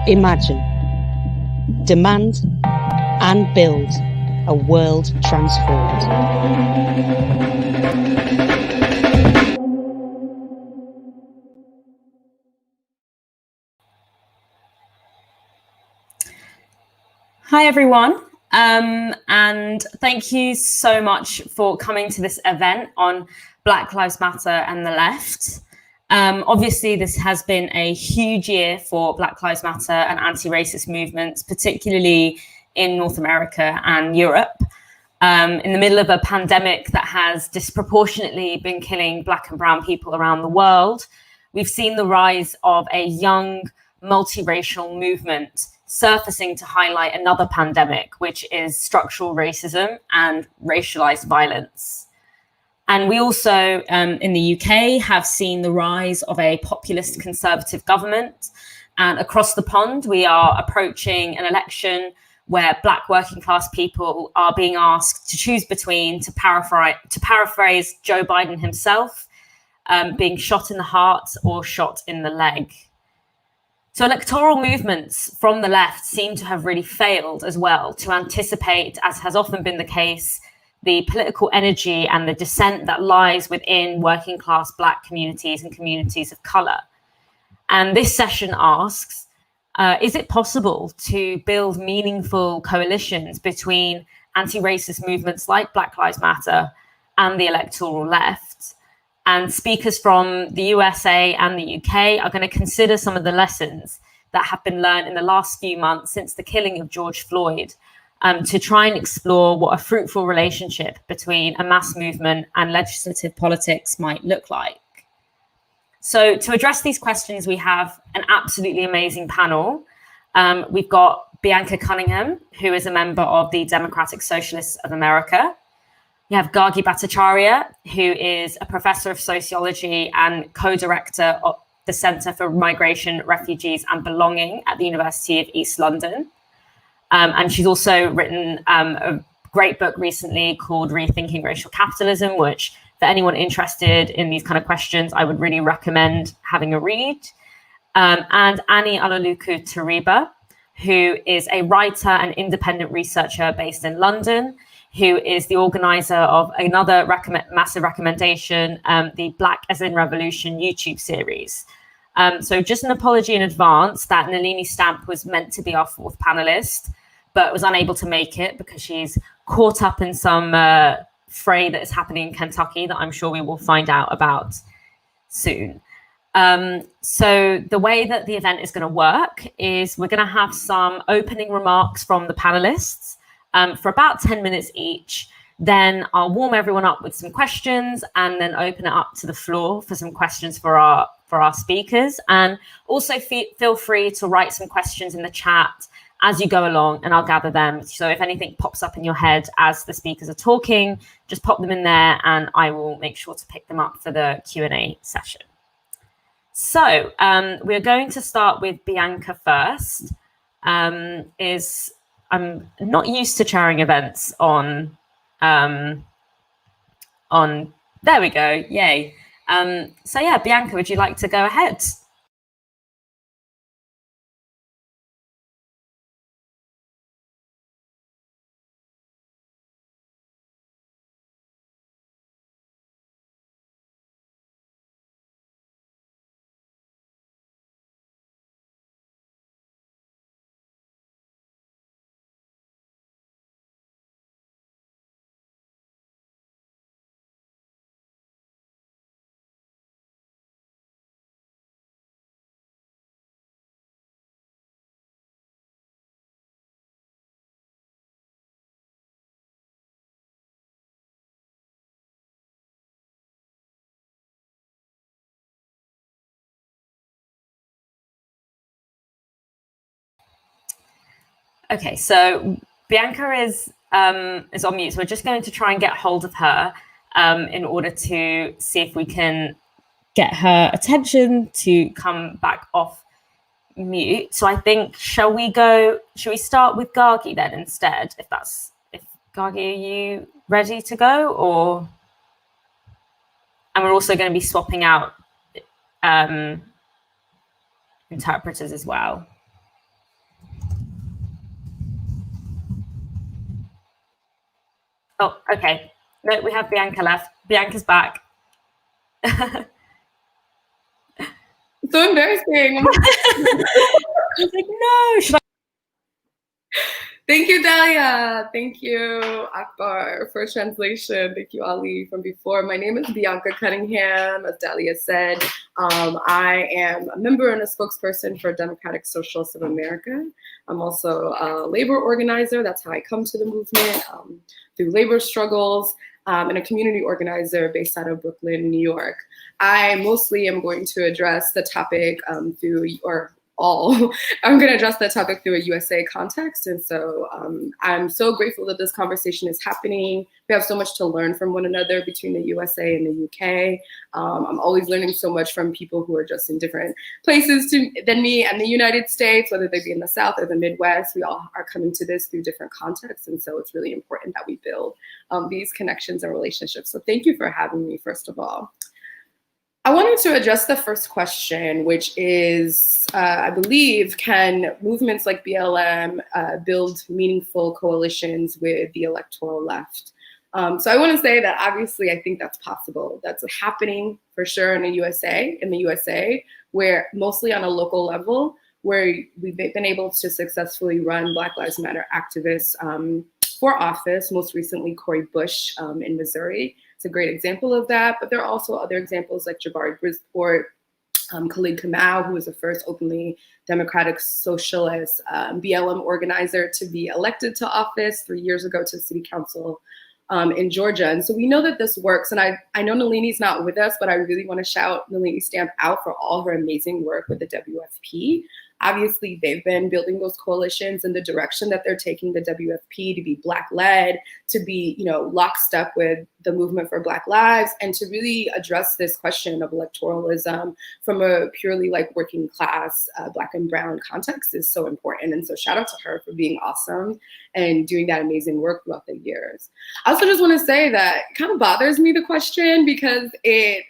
Imagine, demand and build a world transformed. Hi everyone, and thank you so much for coming to this event on Black Lives Matter and the left. Obviously, this has been a huge year for Black Lives Matter and anti-racist movements, particularly in North America and Europe. In the middle of a pandemic that has disproportionately been killing Black and brown people around the world, we've seen the rise of a young, multiracial movement surfacing to highlight another pandemic, which is structural racism and racialized violence. And we also, in the UK, have seen the rise of a populist conservative government. And across the pond, we are approaching an election where Black working class people are being asked to choose between, to paraphrase Joe Biden himself, being shot in the heart or shot in the leg. So electoral movements from the left seem to have really failed as well to anticipate, as has often been the case, the political energy and the dissent that lies within working class Black communities and communities of colour. And this session asks, is it possible to build meaningful coalitions between anti-racist movements like Black Lives Matter and the electoral left? And speakers from the USA and the UK are going to consider some of the lessons that have been learned in the last few months since the killing of George Floyd, to try and explore what a fruitful relationship between a mass movement and legislative politics might look like. So to address these questions, we have an absolutely amazing panel. We've got Bianca Cunningham, who is a member of the Democratic Socialists of America. We have Gargi Bhattacharya, who is a professor of sociology and co-director of the Centre for Migration, Refugees and Belonging at the University of East London. And she's also written a great book recently called Rethinking Racial Capitalism, which for anyone interested in these kind of questions, I would really recommend having a read. And Annie Alaluku Tariba, who is a writer and independent researcher based in London, who is the organizer of another massive recommendation, the Black as in Revolution YouTube series. So just an apology in advance that Nalini Stamp was meant to be our fourth panelist, but was unable to make it because she's caught up in some fray that is happening in Kentucky that I'm sure we will find out about soon. So the way that the event is going to work is we're going to have some opening remarks from the panelists for about 10 minutes each. Then I'll warm everyone up with some questions and then open it up to the floor for some questions for our speakers. And also feel free to write some questions in the chat as you go along, and I'll gather them. So if anything pops up in your head as the speakers are talking, just pop them in there and I will make sure to pick them up for the Q&A session. So we're going to start with Bianca first. I'm not used to chairing events on, there we go, yay. So yeah, Bianca, would you like to go ahead? Okay, so Bianca is on mute, so we're just going to try and get hold of her in order to see if we can get her attention to come back off mute. So I think, should we start with Gargi then instead? If Gargi, are you ready to go? Or, and we're also going to be swapping out interpreters as well. Oh, okay. No, we have Bianca left. Bianca's back. So embarrassing. I was like, no. Should I? Thank you, Dalia. Thank you, Akbar, for translation. Thank you, Ali, from before. My name is Bianca Cunningham, as Dalia said. I am a member and a spokesperson for Democratic Socialists of America. I'm also a labor organizer. That's how I come to the movement, through labor struggles, and a community organizer based out of Brooklyn, New York. I mostly am going to address the topic I'm going to address that topic through a USA context. And so I'm so grateful that this conversation is happening. We have so much to learn from one another between the USA and the UK. I'm always learning so much from people who are just in different places than me and the United States, whether they be in the South or the Midwest. We all are coming to this through different contexts. And so it's really important that we build these connections and relationships. So thank you for having me, first of all. I wanted to address the first question, which is, I believe, can movements like BLM build meaningful coalitions with the electoral left? So I want to say that obviously I think that's possible. That's happening for sure in the USA, where mostly on a local level, where we've been able to successfully run Black Lives Matter activists for office, most recently Cori Bush in Missouri. It's a great example of that, but there are also other examples like Jabari Brisport, Khalid Kamau, who was the first openly democratic socialist BLM organizer to be elected to office 3 years ago to the city council in Georgia. And so we know that this works. And I know Nalini's not with us, but I really want to shout Nalini Stamp out for all her amazing work with the WFP. Obviously, they've been building those coalitions in the direction that they're taking the WFP to be Black-led, to be, lockstep with the movement for Black lives, and to really address this question of electoralism from a purely working class Black and brown context is so important. And so shout out to her for being awesome and doing that amazing work throughout the years. I also just want to say that it kind of bothers me, the question, because it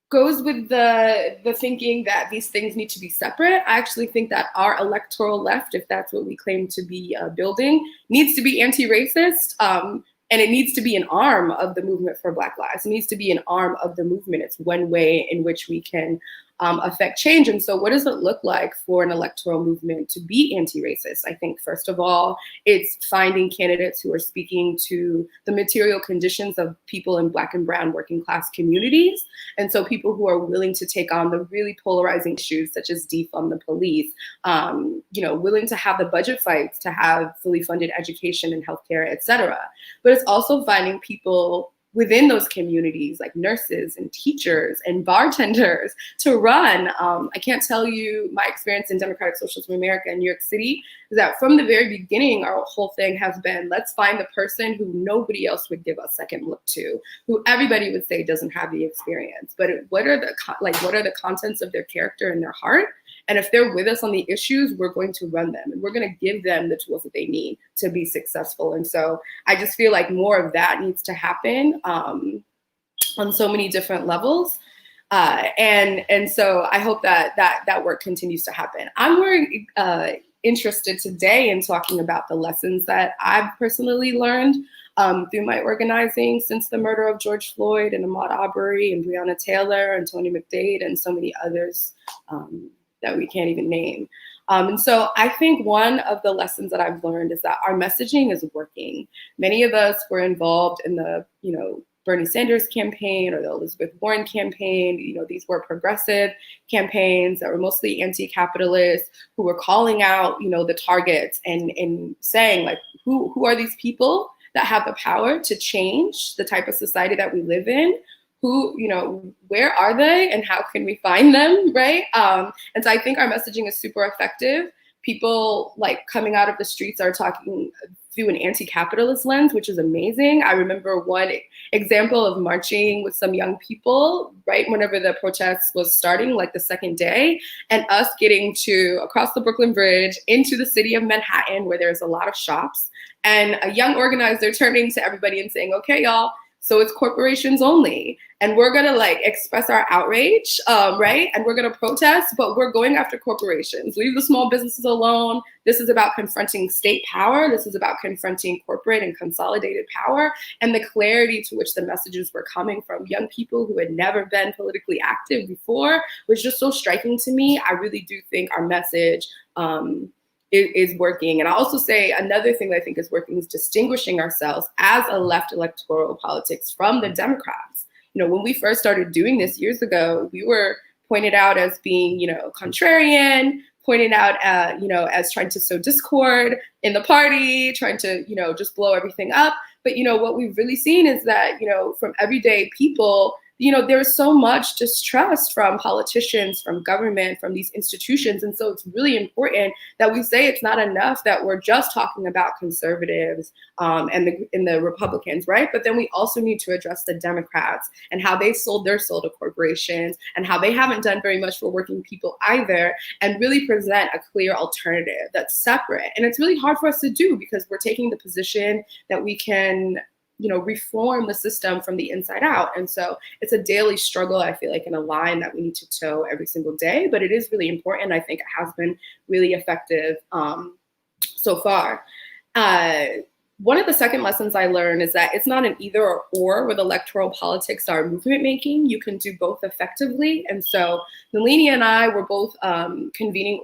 goes with the thinking that these things need to be separate. I actually think that our electoral left, if that's what we claim to be building, needs to be anti-racist, and it needs to be an arm of the movement for Black lives. It needs to be an arm of the movement. It's one way in which we can affect change. And so what does it look like for an electoral movement to be anti-racist? I think, first of all, it's finding candidates who are speaking to the material conditions of people in Black and brown working class communities. And so people who are willing to take on the really polarizing issues, such as defund the police, willing to have the budget fights, to have fully funded education and healthcare, et cetera. But it's also finding people within those communities, like nurses and teachers and bartenders, to run. I can't tell you my experience in Democratic Socialism of America in New York City is that from the very beginning, our whole thing has been, let's find the person who nobody else would give a second look to, who everybody would say doesn't have the experience. But what are the contents of their character and their heart? And if they're with us on the issues, we're going to run them, and we're going to give them the tools that they need to be successful. And so I just feel like more of that needs to happen on so many different levels. And so I hope that work continues to happen. I'm more interested today in talking about the lessons that I've personally learned through my organizing since the murder of George Floyd and Ahmaud Arbery and Breonna Taylor and Tony McDade and so many others that we can't even name. And so I think one of the lessons that I've learned is that our messaging is working. Many of us were involved in the, Bernie Sanders campaign or the Elizabeth Warren campaign. These were progressive campaigns that were mostly anti-capitalist, who were calling out, the targets and saying, who are these people that have the power to change the type of society that we live in? Who, where are they and how can we find them, right? And so I think our messaging is super effective. People coming out of the streets are talking through an anti-capitalist lens, which is amazing. I remember one example of marching with some young people, right whenever the protest was starting, the second day, and us getting to across the Brooklyn Bridge into the city of Manhattan, where there's a lot of shops, and a young organizer turning to everybody and saying, okay, y'all, So it's corporations only. And we're gonna like express our outrage, right? And we're gonna protest, but we're going after corporations. Leave the small businesses alone. This is about confronting state power. This is about confronting corporate and consolidated power, and the clarity to which the messages were coming from young people who had never been politically active before was just so striking to me. I really do think our message is working. And I also say another thing that I think is working is distinguishing ourselves as a left electoral politics from the Democrats. You know, when we first started doing this years ago, we were pointed out as being, you know, contrarian, pointed out, you know, as trying to sow discord in the party, trying to, you know, just blow everything up. But, you know, what we've really seen is that, you know, from everyday people, you know, there's so much distrust from politicians, from government, from these institutions. And so it's really important that we say it's not enough that we're just talking about conservatives and the Republicans, right? But then we also need to address the Democrats and how they sold their soul to corporations and how they haven't done very much for working people either, and really present a clear alternative that's separate. And it's really hard for us to do because we're taking the position that we can, you know, reform the system from the inside out. And so it's a daily struggle, I feel like, in a line that we need to toe every single day, but it is really important. I think it has been really effective so far. One of the second lessons I learned is that it's not an either or with electoral politics or movement making. You can do both effectively. And so Nalini and I were both convening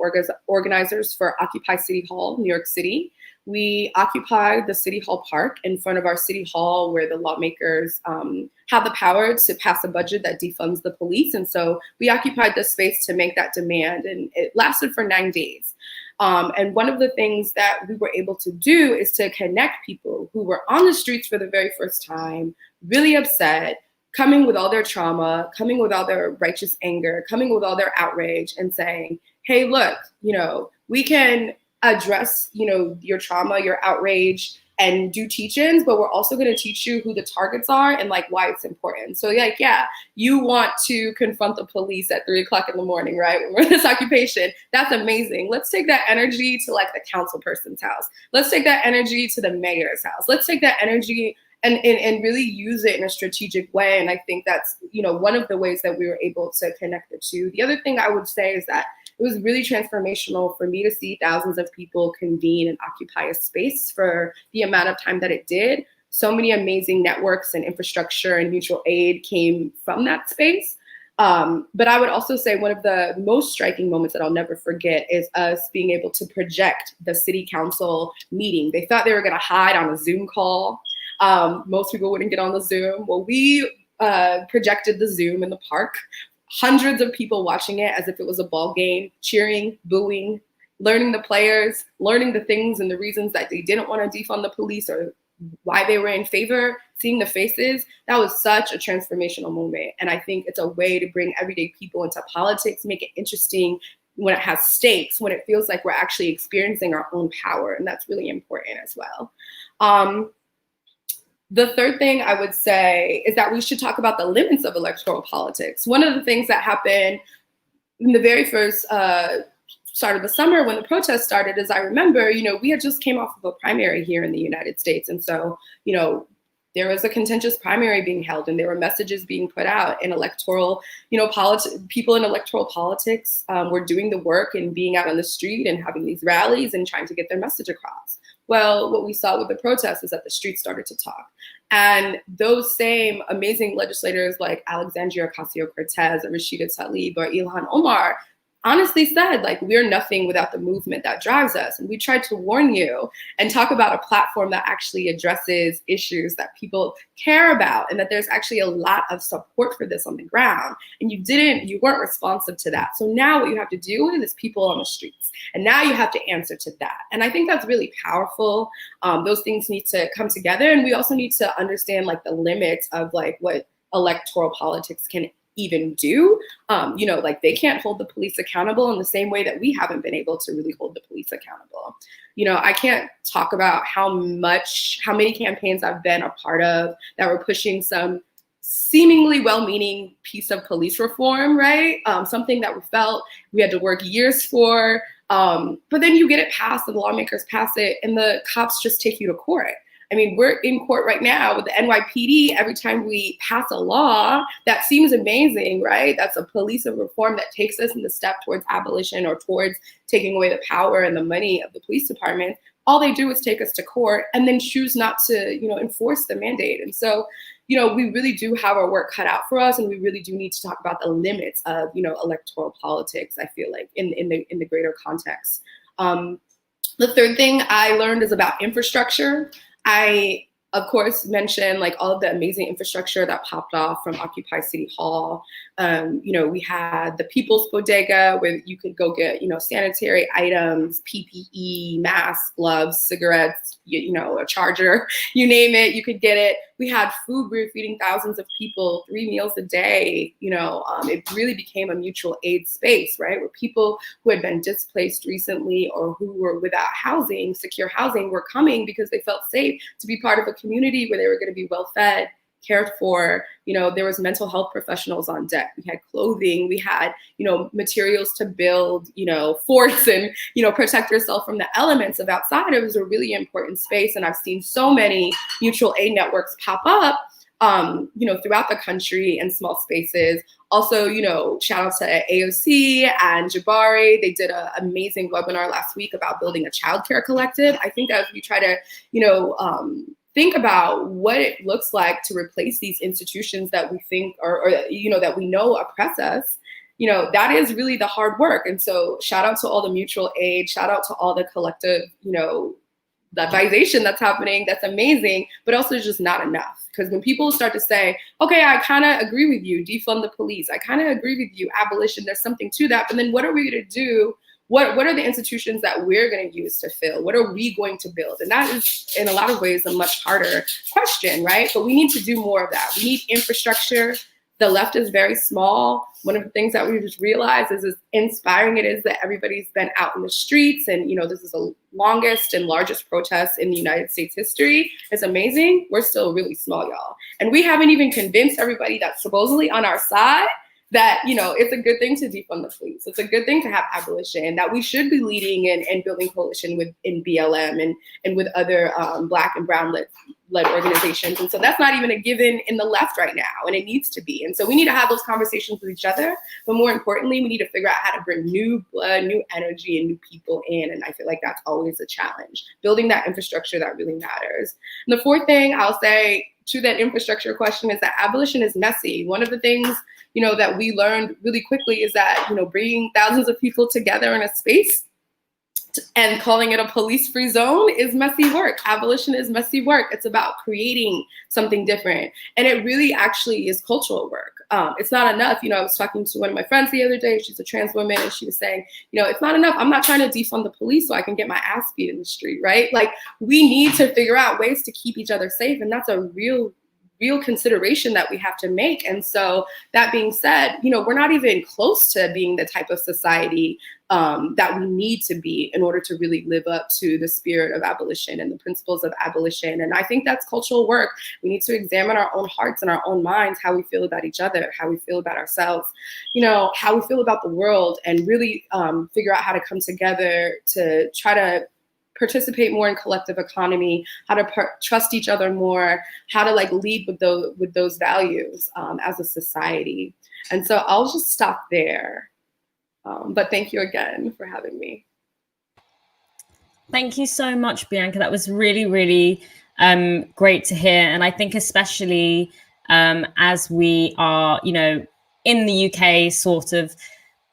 organizers for Occupy City Hall, New York City. We occupied the City Hall Park in front of our City Hall, where the lawmakers have the power to pass a budget that defunds the police. And so we occupied this space to make that demand, and it lasted for 9 days. And one of the things that we were able to do is to connect people who were on the streets for the very first time, really upset, coming with all their trauma, coming with all their righteous anger, coming with all their outrage, and saying, hey, look, you know, we can address, you know, your trauma, your outrage, and do teach-ins, but we're also going to teach you who the targets are and like why it's important. So like, yeah, you want to confront the police at 3 o'clock in the morning, right? When we're in this occupation. That's amazing. Let's take that energy to like the council person's house. Let's take that energy to the mayor's house. Let's take that energy and really use it in a strategic way. And I think that's, you know, one of the ways that we were able to connect the two. The other thing I would say is that it was really transformational for me to see thousands of people convene and occupy a space for the amount of time that it did. So many amazing networks and infrastructure and mutual aid came from that space. But I would also say one of the most striking moments that I'll never forget is us being able to project the city council meeting. They thought they were going to hide on a Zoom call. Most people wouldn't get on the Zoom. Well, we projected the Zoom in the park. Hundreds of people watching it as if it was a ball game, cheering, booing, learning the players, learning the things and the reasons that they didn't want to defund the police or why they were in favor, seeing the faces. That was such a transformational moment. And I think it's a way to bring everyday people into politics, make it interesting when it has stakes, when it feels like we're actually experiencing our own power. And that's really important as well. The third thing I would say is that we should talk about the limits of electoral politics. One of the things that happened in the very first start of the summer when the protest started is I remember, you know, we had just came off of a primary here in the United States. And so, you know, there was a contentious primary being held and there were messages being put out in electoral, you know, people in electoral politics were doing the work and being out on the street and having these rallies and trying to get their message across. Well, what we saw with the protests is that the streets started to talk. And those same amazing legislators like Alexandria Ocasio-Cortez or Rashida Tlaib or Ilhan Omar honestly said, like, we're nothing without the movement that drives us. And we tried to warn you and talk about a platform that actually addresses issues that people care about and that there's actually a lot of support for this on the ground. And you weren't responsive to that. So now what you have to deal with is people on the streets. And now you have to answer to that. And I think that's really powerful. Those things need to come together. And we also need to understand like the limits of like what electoral politics can even do. You know, like they can't hold the police accountable in the same way that we haven't been able to really hold the police accountable. You know, I can't talk about how many campaigns I've been a part of that were pushing some seemingly well-meaning piece of police reform, right? Something that we felt we had to work years for. But then you get it passed, and the lawmakers pass it, and the cops just take you to court. I mean, we're in court right now with the NYPD. Every time we pass a law that seems amazing, right? That's a police reform that takes us in the step towards abolition or towards taking away the power and the money of the police department. All they do is take us to court and then choose not to, enforce the mandate. And so, we really do have our work cut out for us, and we really do need to talk about the limits of, electoral politics, I feel like, in the greater context. The third thing I learned is about infrastructure. I, of course, mentioned like all of the amazing infrastructure that popped off from Occupy City Hall. We had the People's Bodega where you could go get, sanitary items, PPE, masks, gloves, cigarettes, a charger, you name it, you could get it. We had food. We were feeding thousands of people 3 meals a day. It really became a mutual aid space, right? Where people who had been displaced recently or who were without housing, secure housing, were coming because they felt safe to be part of a community where they were going to be well fed, cared for. There was mental health professionals on deck. We had clothing, we had, materials to build, forts and, protect yourself from the elements of outside. It was a really important space. And I've seen so many mutual aid networks pop up, throughout the country in small spaces. Also, shout out to AOC and Jabari. They did an amazing webinar last week about building a childcare collective. I think as we try to, think about what it looks like to replace these institutions that we think or that we know oppress us, that is really the hard work. And so shout out to all the mutual aid, shout out to all the collective, that's happening. That's amazing, but also just not enough. Because when people start to say, okay, I kind of agree with you, defund the police, I kind of agree with you, abolition, there's something to that. But then what are we going to do? What are the institutions that we're going to use to fill? What are we going to build? And that is, in a lot of ways, a much harder question, right? But we need to do more of that. We need infrastructure. The left is very small. One of the things that we just realized is as inspiring it is that everybody's been out in the streets. And, this is the longest and largest protest in the United States history. It's amazing. We're still really small, y'all. And we haven't even convinced everybody that's supposedly on our side that, it's a good thing to defund the police. It's a good thing to have abolition, that we should be leading and building coalition in BLM and with other Black and brown led organizations. And so that's not even a given in the left right now, and it needs to be. And so we need to have those conversations with each other, but more importantly, we need to figure out how to bring new blood, new energy, and new people in. And I feel like that's always a challenge, building that infrastructure that really matters. And the fourth thing I'll say to that infrastructure question is that abolition is messy. One of the things that we learned really quickly is that, bringing thousands of people together in a space and calling it a police-free zone is messy work. Abolition is messy work. It's about creating something different. And it really actually is cultural work. It's not enough. I was talking to one of my friends the other day. She's a trans woman, and she was saying, it's not enough. I'm not trying to defund the police so I can get my ass beat in the street, right? Like, we need to figure out ways to keep each other safe. And that's a real consideration that we have to make. And so that being said, we're not even close to being the type of society that we need to be in order to really live up to the spirit of abolition and the principles of abolition. And I think that's cultural work. We need to examine our own hearts and our own minds, how we feel about each other, how we feel about ourselves, how we feel about the world, and really figure out how to come together to try to participate more in collective economy, how to trust each other more, how to lead with those values as a society. And so I'll just stop there. But thank you again for having me. Thank you so much, Bianca. That was really, really great to hear. And I think especially as we are, in the UK sort of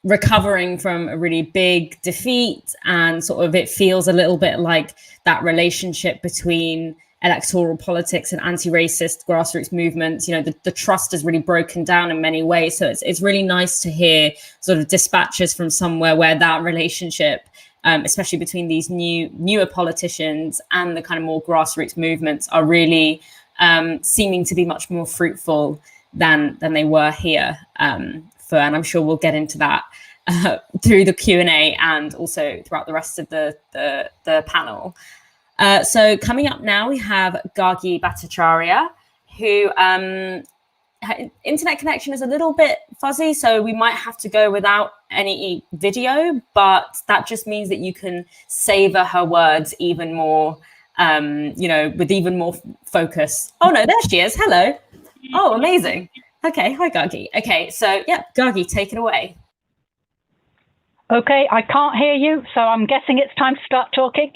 recovering from a really big defeat, and sort of it feels a little bit like that relationship between electoral politics and anti-racist grassroots movements, the trust is really broken down in many ways. So it's really nice to hear sort of dispatches from somewhere where that relationship, especially between these newer politicians and the kind of more grassroots movements, are really seeming to be much more fruitful than they were here. And I'm sure we'll get into that through the Q&A and also throughout the rest of the panel. So coming up now, we have Gargi Bhattacharya, who her internet connection is a little bit fuzzy, so we might have to go without any video, but that just means that you can savor her words even more with even more focus. Oh no, there she is. Hello. Oh, amazing. Okay, hi Gargi. Okay, so yeah, Gargi, take it away. Okay, I can't hear you, so I'm guessing it's time to start talking.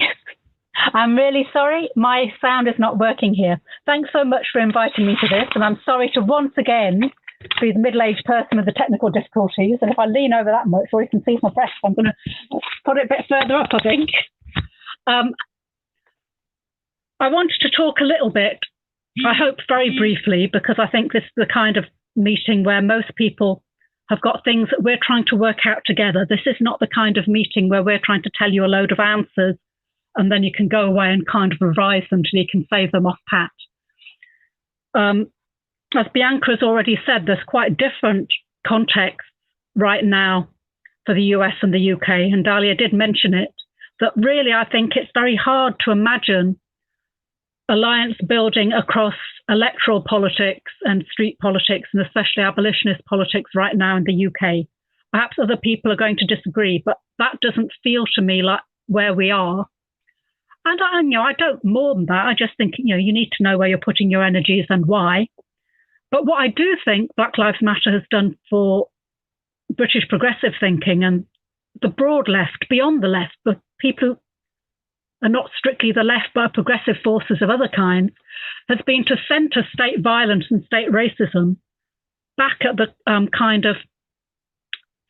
I'm really sorry, my sound is not working here. Thanks so much for inviting me to this, and I'm sorry to once again be the middle-aged person with the technical difficulties, and if I lean over that much, or you can see my breast, I'm going to put it a bit further up, I think. I wanted to talk a little bit, I hope very briefly, because I think this is the kind of meeting where most people have got things that we're trying to work out together. This is not the kind of meeting where we're trying to tell you a load of answers and then you can go away and kind of revise them till you can save them off pat. As Bianca has already said, there's quite different contexts right now for the US and the UK, and Dalia did mention it, that really I think it's very hard to imagine alliance building across electoral politics and street politics, and especially abolitionist politics right now in the UK. Perhaps other people are going to disagree, but that doesn't feel to me like where we are. And I don't more than that. I just think, you need to know where you're putting your energies and why. But what I do think Black Lives Matter has done for British progressive thinking and the broad left, beyond the left, the people who are not strictly the left, but progressive forces of other kinds, has been to centre state violence and state racism back at the kind of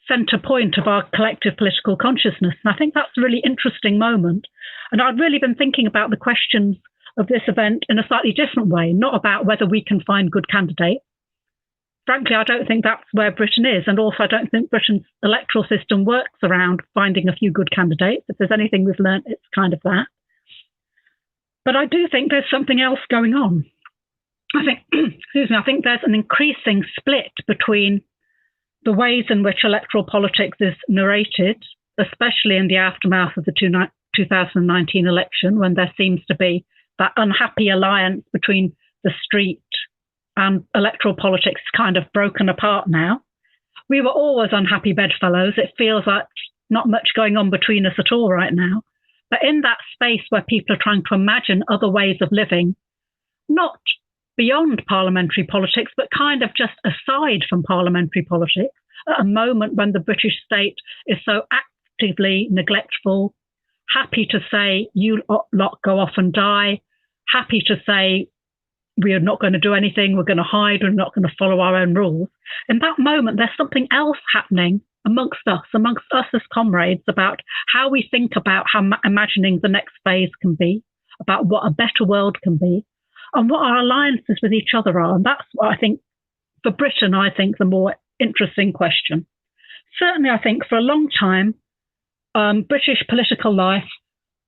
centre point of our collective political consciousness. And I think that's a really interesting moment. And I've really been thinking about the questions of this event in a slightly different way, not about whether we can find good candidates. Frankly, I don't think that's where Britain is. And also, I don't think Britain's electoral system works around finding a few good candidates. If there's anything we've learned, it's kind of that. But I do think there's something else going on. I think there's an increasing split between the ways in which electoral politics is narrated, especially in the aftermath of the 2019 election, when there seems to be that unhappy alliance between the street and electoral politics kind of broken apart now. We were always unhappy bedfellows. It feels like not much going on between us at all right now. But in that space where people are trying to imagine other ways of living, not beyond parliamentary politics, but kind of just aside from parliamentary politics, at a moment when the British state is so actively neglectful, happy to say, you lot go off and die, happy to say, we are not going to do anything, we're going to hide, we're not going to follow our own rules. In that moment, there's something else happening amongst us as comrades, about how we think about how imagining the next phase can be, about what a better world can be, and what our alliances with each other are. And that's what I think, for Britain, I think the more interesting question. Certainly, I think for a long time, British political life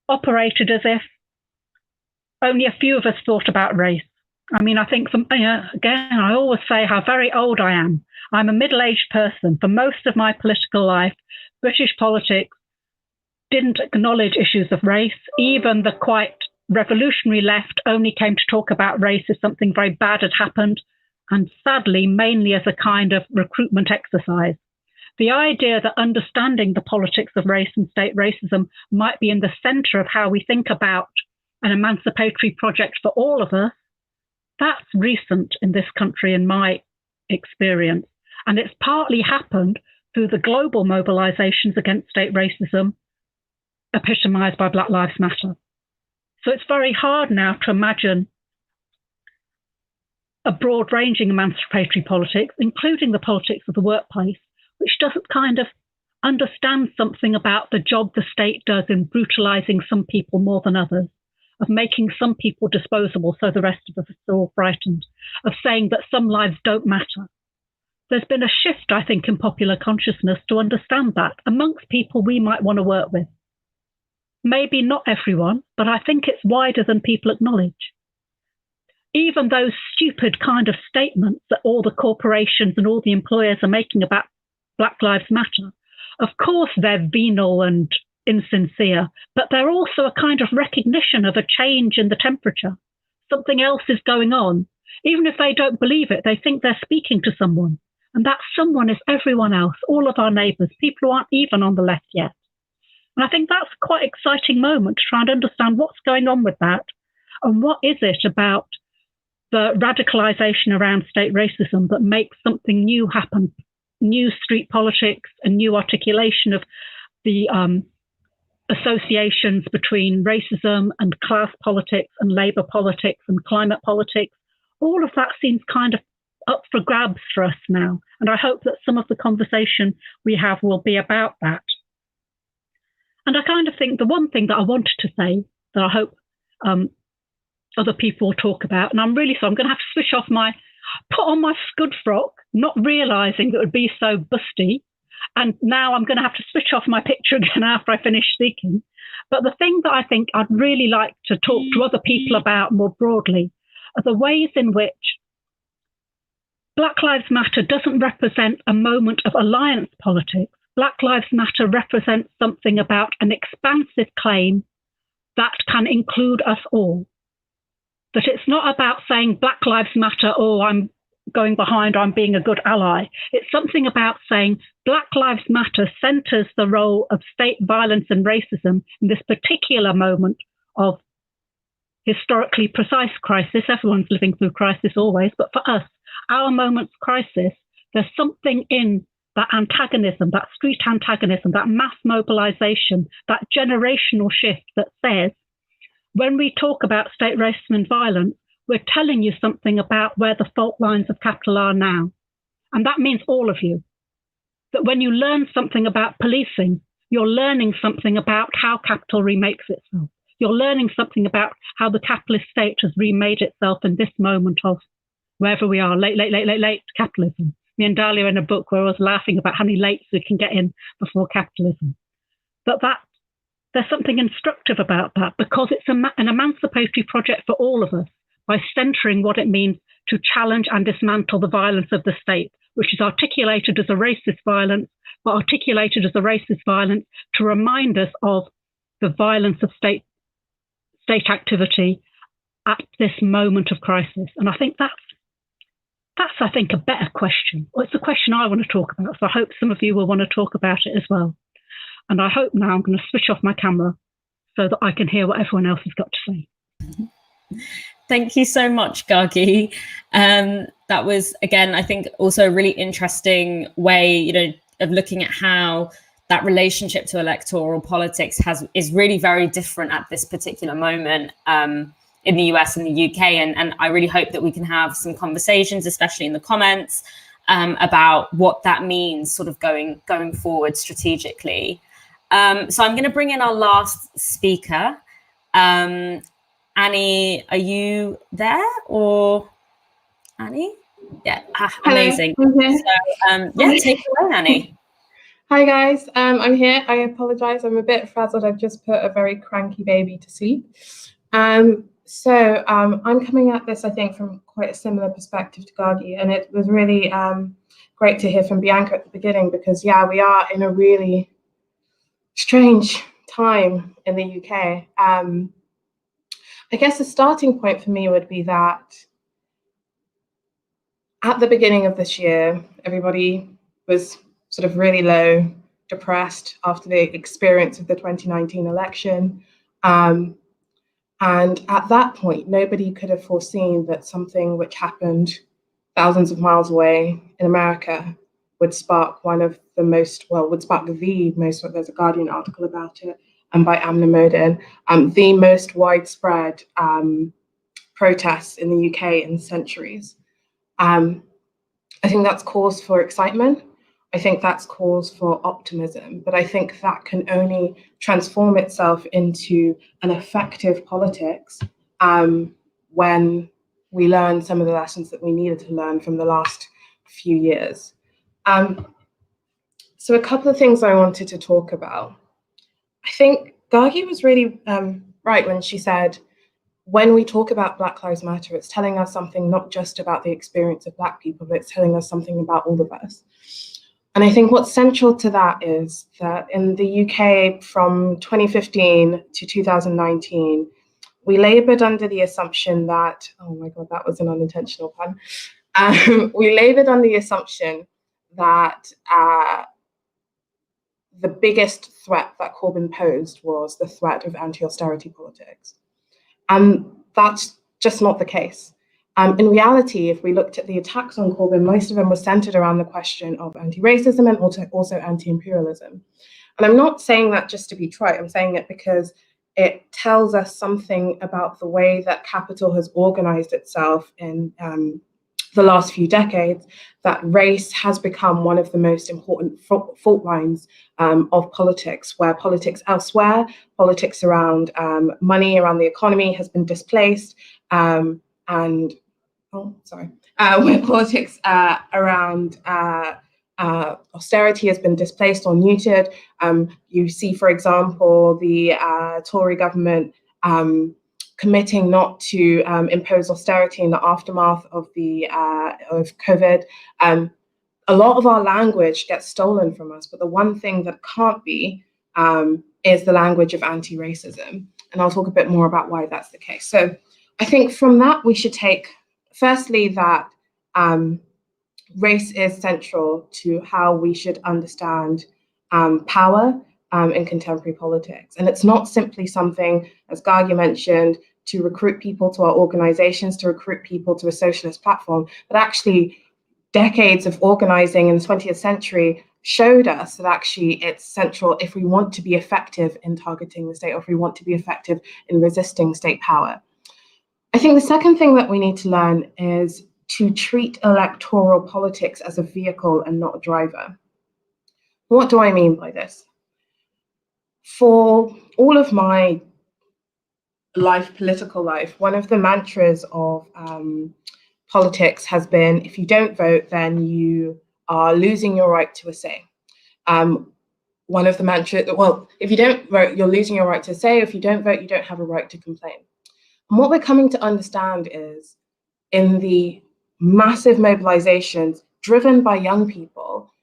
operated as if only a few of us thought about race. I mean, I think, again, I always say how very old I am. I'm a middle-aged person. For most of my political life, British politics didn't acknowledge issues of race. Even the quite revolutionary left only came to talk about race if something very bad had happened, and sadly, mainly as a kind of recruitment exercise. The idea that understanding the politics of race and state racism might be in the centre of how we think about an emancipatory project for all of us, that's recent in this country, in my experience. And it's partly happened through the global mobilizations against state racism epitomized by Black Lives Matter. So it's very hard now to imagine a broad-ranging emancipatory politics, including the politics of the workplace, which doesn't kind of understand something about the job the state does in brutalizing some people more than others, of making some people disposable so the rest of us are all frightened, of saying that some lives don't matter. There's been a shift, I think, in popular consciousness to understand that amongst people we might want to work with. Maybe not everyone, but I think it's wider than people acknowledge. Even those stupid kind of statements that all the corporations and all the employers are making about Black Lives Matter, of course they're venal and insincere, but they're also a kind of recognition of a change in the temperature. Something else is going on. Even if they don't believe it, they think they're speaking to someone. And that someone is everyone else, all of our neighbours, people who aren't even on the left yet. And I think that's quite an exciting moment to try and understand what's going on with that and what is it about the radicalization around state racism that makes something new happen, new street politics, a new articulation of the associations between racism and class politics and labor politics and climate politics. All of that seems kind of up for grabs for us now. And I hope that some of the conversation we have will be about that. And I kind of think the one thing that I wanted to say that I hope other people will talk about, and I'm really sorry, I'm going to have to switch off put on my scud frock, not realizing that it would be so busty. And now I'm going to have to switch off my picture again after I finish speaking. But the thing that I think I'd really like to talk to other people about more broadly are the ways in which Black Lives Matter doesn't represent a moment of alliance politics. Black Lives Matter represents something about an expansive claim that can include us all. That it's not about saying Black Lives Matter, oh, I'm going behind, I'm being a good ally. It's something about saying Black Lives Matter centers the role of state violence and racism in this particular moment of historically precise crisis. Everyone's living through crisis always, but for us, our moment's crisis, there's something in that antagonism, that street antagonism, that mass mobilization, that generational shift that says, when we talk about state racism and violence, we're telling you something about where the fault lines of capital are now. And that means all of you. That when you learn something about policing, you're learning something about how capital remakes itself. You're learning something about how the capitalist state has remade itself in this moment of wherever we are, late capitalism. Me and Dahlia in a book where I was laughing about how many lates we can get in before capitalism. But there's something instructive about that because it's an emancipatory project for all of us by centering what it means to challenge and dismantle the violence of the state, which is articulated as a racist violence, but articulated as a racist violence to remind us of the violence of state activity at this moment of crisis. And I think that's I think, a better question. Well, it's a question I want to talk about, so I hope some of you will want to talk about it as well. And I hope now I'm going to switch off my camera so that I can hear what everyone else has got to say. Thank you so much, Gargi. That was, again, I think also a really interesting way, of looking at how that relationship to electoral politics is really very different at this particular moment in the US and the UK. And I really hope that we can have some conversations, especially in the comments, about what that means sort of going forward strategically. So I'm going to bring in our last speaker. Annie, are you there, or Annie? Yeah, amazing. Hello, so, take it away, Annie. Hi guys, I'm here. I apologize, I'm a bit frazzled. I've just put a very cranky baby to sleep. So I'm coming at this, I think, from quite a similar perspective to Gargi, and it was really great to hear from Bianca at the beginning because, yeah, we are in a really strange time in the UK. I guess the starting point for me would be that at the beginning of this year, everybody was sort of really low, depressed after the experience of the 2019 election. And at that point, nobody could have foreseen that something which happened thousands of miles away in America would spark there's a Guardian article about it, and by Amna Modin, the most widespread protests in the UK in centuries. I think that's cause for excitement. I think that's cause for optimism, but I think that can only transform itself into an effective politics when we learn some of the lessons that we needed to learn from the last few years. So a couple of things I wanted to talk about. I think Gargi was really right when she said, when we talk about Black Lives Matter, it's telling us something not just about the experience of Black people, but it's telling us something about all of us. And I think what's central to that is that in the UK from 2015 to 2019, we labored under the assumption that, oh my God, that was an unintentional pun. We labored on the assumption that the biggest threat that Corbyn posed was the threat of anti-austerity politics. And that's just not the case. In reality, if we looked at the attacks on Corbyn, most of them were centered around the question of anti-racism and also anti-imperialism. And I'm not saying that just to be trite, I'm saying it because it tells us something about the way that capital has organized itself in the last few decades, that race has become one of the most important fault lines of politics, where politics elsewhere, politics around money, around the economy has been displaced, where politics around austerity has been displaced or neutered. You see, for example, the Tory government committing not to impose austerity in the aftermath of COVID. A lot of our language gets stolen from us, but the one thing that can't be is the language of anti-racism. And I'll talk a bit more about why that's the case. So I think from that, we should take, firstly, that race is central to how we should understand power in contemporary politics. And it's not simply something, as Gargi mentioned, to recruit people to our organizations, to recruit people to a socialist platform, but actually decades of organizing in the 20th century showed us that actually it's central if we want to be effective in targeting the state, or if we want to be effective in resisting state power. I think the second thing that we need to learn is to treat electoral politics as a vehicle and not a driver. What do I mean by this? For all of my political life, one of the mantras of politics has been, if you don't vote, then you are losing your right to a say. One of the mantras, well, if you don't vote, you're losing your right to say. If you don't vote, you don't have a right to complain. And what we're coming to understand is, in the massive mobilizations driven by young people,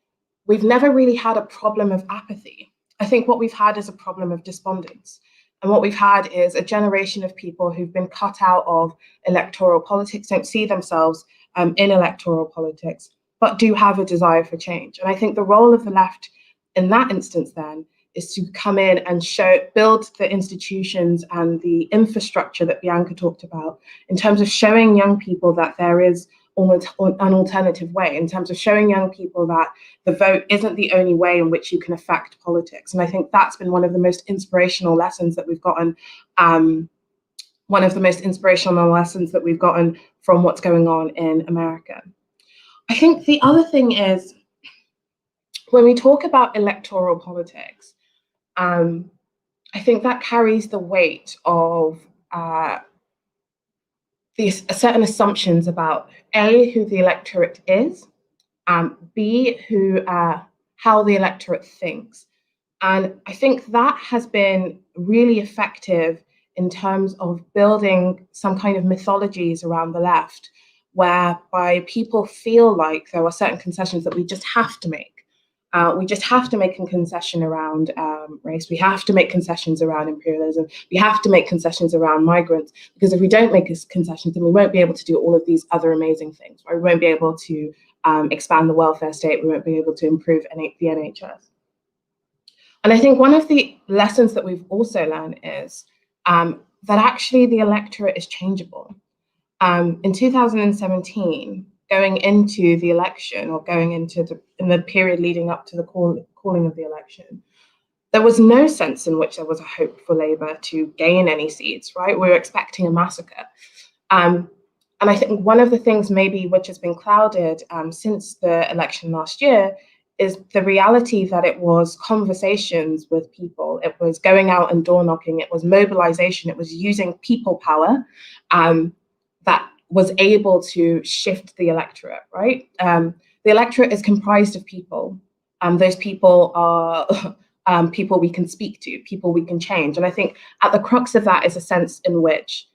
we've never really had a problem of apathy. I think what we've had is a problem of despondence. And what we've had is a generation of people who've been cut out of electoral politics, don't see themselves in electoral politics, but do have a desire for change. And I think the role of the left in that instance then is to come in and build the institutions and the infrastructure that Bianca talked about, in terms of showing young people that there is an alternative way, in terms of showing young people that the vote isn't the only way in which you can affect politics. And I think that's been one of the most inspirational lessons that we've gotten, from what's going on in America. I think the other thing is, when we talk about electoral politics, I think that carries the weight of these certain assumptions about A, who the electorate is, B, how the electorate thinks. And I think that has been really effective in terms of building some kind of mythologies around the left, whereby people feel like there are certain concessions that we just have to make. We just have to make a concession around race. We have to make concessions around imperialism. We have to make concessions around migrants, because if we don't make concessions, then we won't be able to do all of these other amazing things. Right? We won't be able to expand the welfare state. We won't be able to improve the NHS. And I think one of the lessons that we've also learned is that actually the electorate is changeable. In 2017, going into the election, or going into in the period leading up to the calling of the election, there was no sense in which there was a hope for Labour to gain any seats, right? We were expecting a massacre. And I think one of the things maybe which has been clouded since the election last year is the reality that it was conversations with people, it was going out and door knocking, it was mobilization, it was using people power that was able to shift the electorate, right? The electorate is comprised of people. Those people are people we can speak to, people we can change. And I think at the crux of that is a sense in which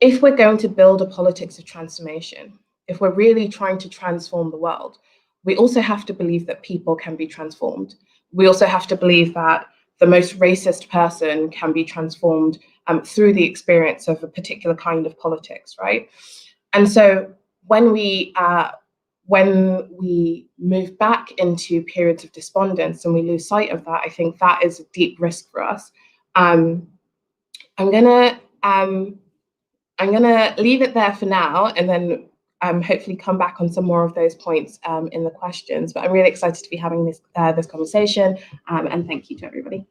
if we're going to build a politics of transformation, if we're really trying to transform the world, we also have to believe that people can be transformed. We also have to believe that the most racist person can be transformed through the experience of a particular kind of politics, right? And so when we when we move back into periods of despondence and we lose sight of that, I think that is a deep risk for us. I'm gonna leave it there for now, and then hopefully come back on some more of those points in the questions. But I'm really excited to be having this conversation, and thank you to everybody.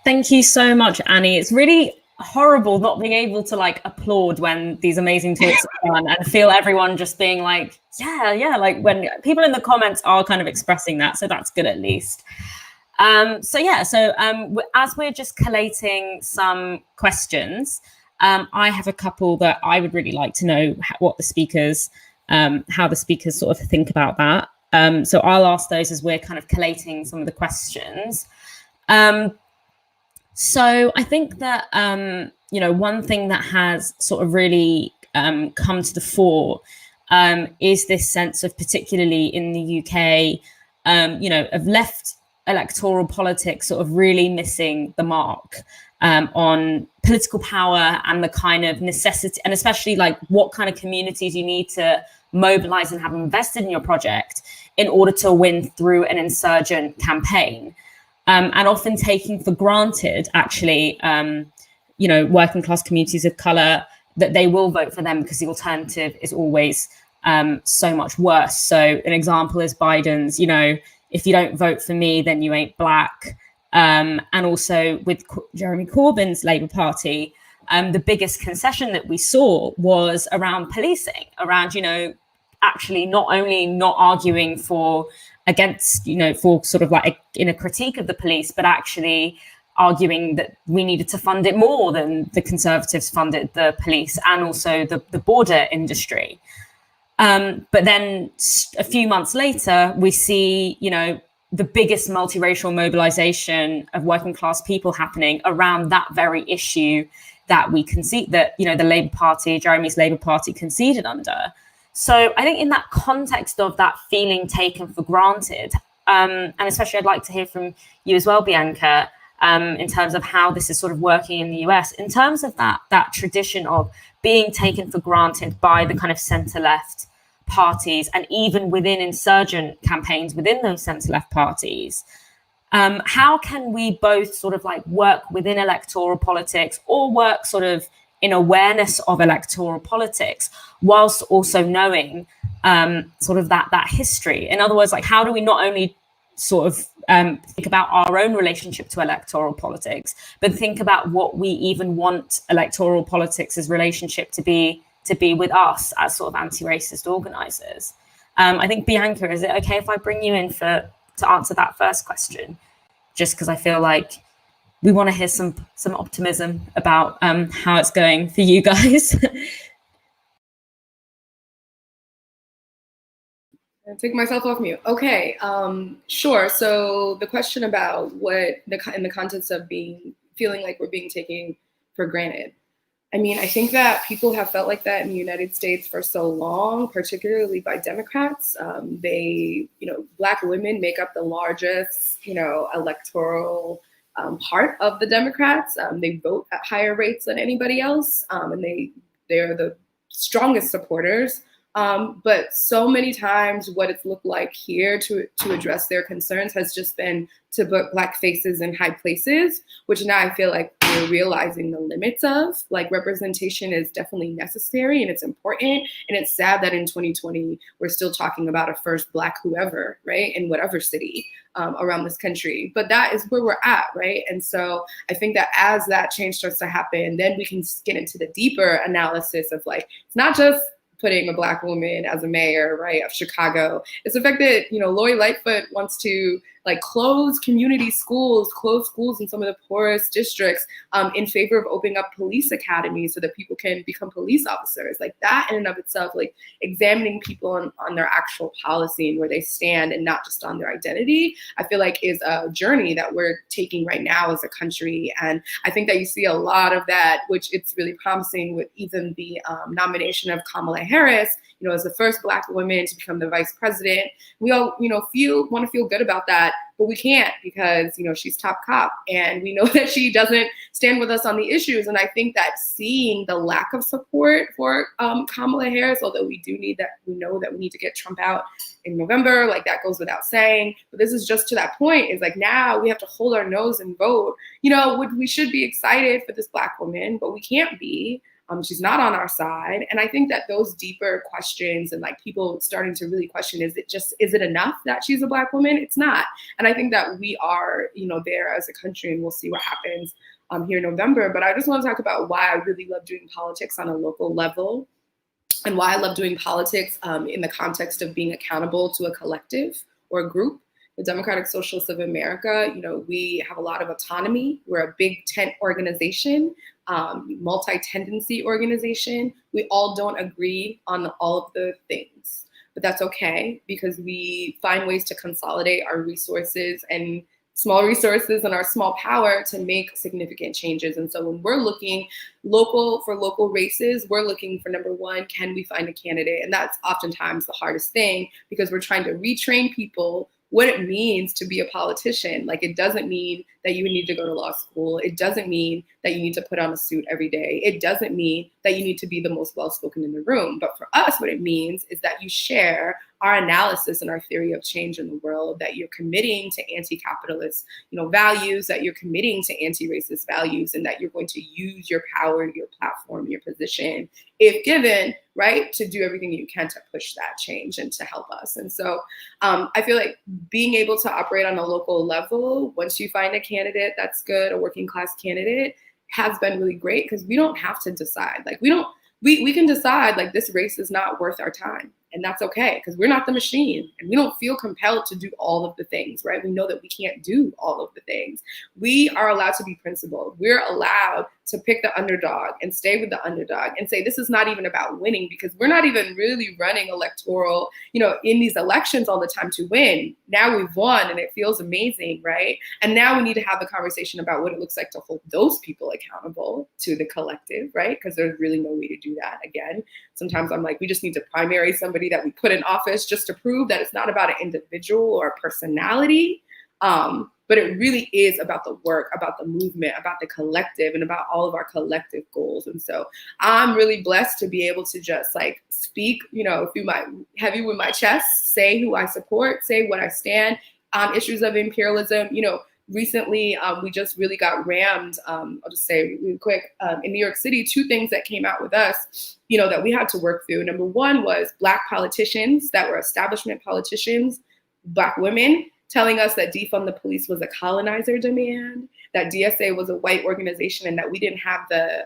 Thank you so much, Annie. It's really horrible not being able to like applaud when these amazing talks are done and feel everyone just being like, yeah, like when people in the comments are kind of expressing that. So that's good at least. So as we're just collating some questions, I have a couple that I would really like to know what the speakers, how the speakers sort of think about that. So I'll ask those as we're kind of collating some of the questions. So I think that, one thing that has sort of really come to the fore is this sense of, particularly in the UK, of left electoral politics sort of really missing the mark on political power and the kind of necessity, and especially like what kind of communities you need to mobilize and have invested in your project in order to win through an insurgent campaign. And often taking for granted, actually, working class communities of colour, that they will vote for them because the alternative is always so much worse. So an example is Biden's, if you don't vote for me, then you ain't black. And also with Jeremy Corbyn's Labour Party, the biggest concession that we saw was around policing, around, actually not only not arguing for sort of like in a critique of the police, but actually arguing that we needed to fund it more than the Conservatives funded the police and also the border industry. But then a few months later, we see, the biggest multiracial mobilization of working class people happening around that very issue that we concede that, the Labour Party, Jeremy's Labour Party conceded under. So I think in that context of that feeling taken for granted, and especially I'd like to hear from you as well, Bianca, in terms of how this is sort of working in the US, in terms of that tradition of being taken for granted by the kind of centre-left parties, and even within insurgent campaigns within those centre-left parties. How can we both sort of like work within electoral politics or work sort of in awareness of electoral politics, whilst also knowing sort of that history? In other words, like, how do we not only sort of think about our own relationship to electoral politics, but think about what we even want electoral politics' relationship to be with us as sort of anti-racist organisers? I think, Bianca, is it okay if I bring you in to answer that first question? Just because I feel like we want to hear some optimism about how it's going for you guys. I'll take myself off mute. Okay, sure. So the question about in the context of feeling like we're being taken for granted. I mean, I think that people have felt like that in the United States for so long, particularly by Democrats. Black women make up the largest, electoral part of the Democrats. They vote at higher rates than anybody else, and they are the strongest supporters. But so many times what it's looked like here to address their concerns has just been to put Black faces in high places, which now I feel like we're realizing the limits of. Like, representation is definitely necessary and it's important. And it's sad that in 2020, we're still talking about a first Black whoever, right, in whatever city around this country. But that is where we're at, right? And so I think that as that change starts to happen, then we can get into the deeper analysis of, like, it's not just putting a Black woman as a mayor, right, of Chicago. It's the fact that, Lori Lightfoot wants to close community schools, close schools in some of the poorest districts in favor of opening up police academies so that people can become police officers. Like, that in and of itself, like examining people on their actual policy and where they stand and not just on their identity, I feel like is a journey that we're taking right now as a country. And I think that you see a lot of that, which it's really promising with even the nomination of Kamala Harris, as the first Black woman to become the vice president. We all, want to feel good about that. but we can't because, you know, she's top cop and we know that she doesn't stand with us on the issues. And I think that seeing the lack of support for Kamala Harris, although we know that we need to get Trump out in November, like that goes without saying, but this is just to that point, is like now we have to hold our nose and vote. You know, we should be excited for this Black woman, but we can't be. She's not on our side. And I think that those deeper questions and like people starting to really question, is it enough that she's a Black woman? It's not. And I think that we are, you know, there as a country, and we'll see what happens here in November. But I just want to talk about why I really love doing politics on a local level, and why I love doing politics in the context of being accountable to a collective or a group. The Democratic Socialists of America, you know, we have a lot of autonomy. We're a big tent organization, multi-tendency organization. We all don't agree on all of the things, but that's okay because we find ways to consolidate our resources and small resources and our small power to make significant changes. And so when we're looking for local races, we're looking for, number one, can we find a candidate? And that's oftentimes the hardest thing because we're trying to retrain people what it means to be a politician. Like, it doesn't mean that you need to go to law school. It doesn't mean that you need to put on a suit every day. It doesn't mean that you need to be the most well-spoken in the room. But for us, what it means is that you share our analysis and our theory of change in the world, that you're committing to anti-capitalist, you know, values, that you're committing to anti-racist values, and that you're going to use your power, your platform, your position, if given, right, to do everything you can to push that change and to help us. And so I feel like being able to operate on a local level, once you find a candidate that's good, a working class candidate, has been really great because we don't have to decide. Like, we can decide like this race is not worth our time. And that's okay, because we're not the machine and we don't feel compelled to do all of the things, right? We know that we can't do all of the things. We are allowed to be principled. We're allowed to pick the underdog and stay with the underdog and say, this is not even about winning, because we're not even really running electoral, you know, in these elections all the time to win. Now we've won and it feels amazing, right? And now we need to have a conversation about what it looks like to hold those people accountable to the collective, right? Because there's really no way to do that. Again, sometimes I'm like, we just need to primary somebody that we put in office just to prove that it's not about an individual or a personality. But it really is about the work, about the movement, about the collective, and about all of our collective goals. And so I'm really blessed to be able to just like speak, you know, if you might heavy with my chest, say who I support, say what I stand on issues of imperialism. You know, recently we just really got rammed. I'll just say really quick, in New York City, 2 things that came out with us, you know, that we had to work through. Number one was Black politicians that were establishment politicians, Black women, telling us that defund the police was a colonizer demand, that DSA was a white organization, and that we didn't have the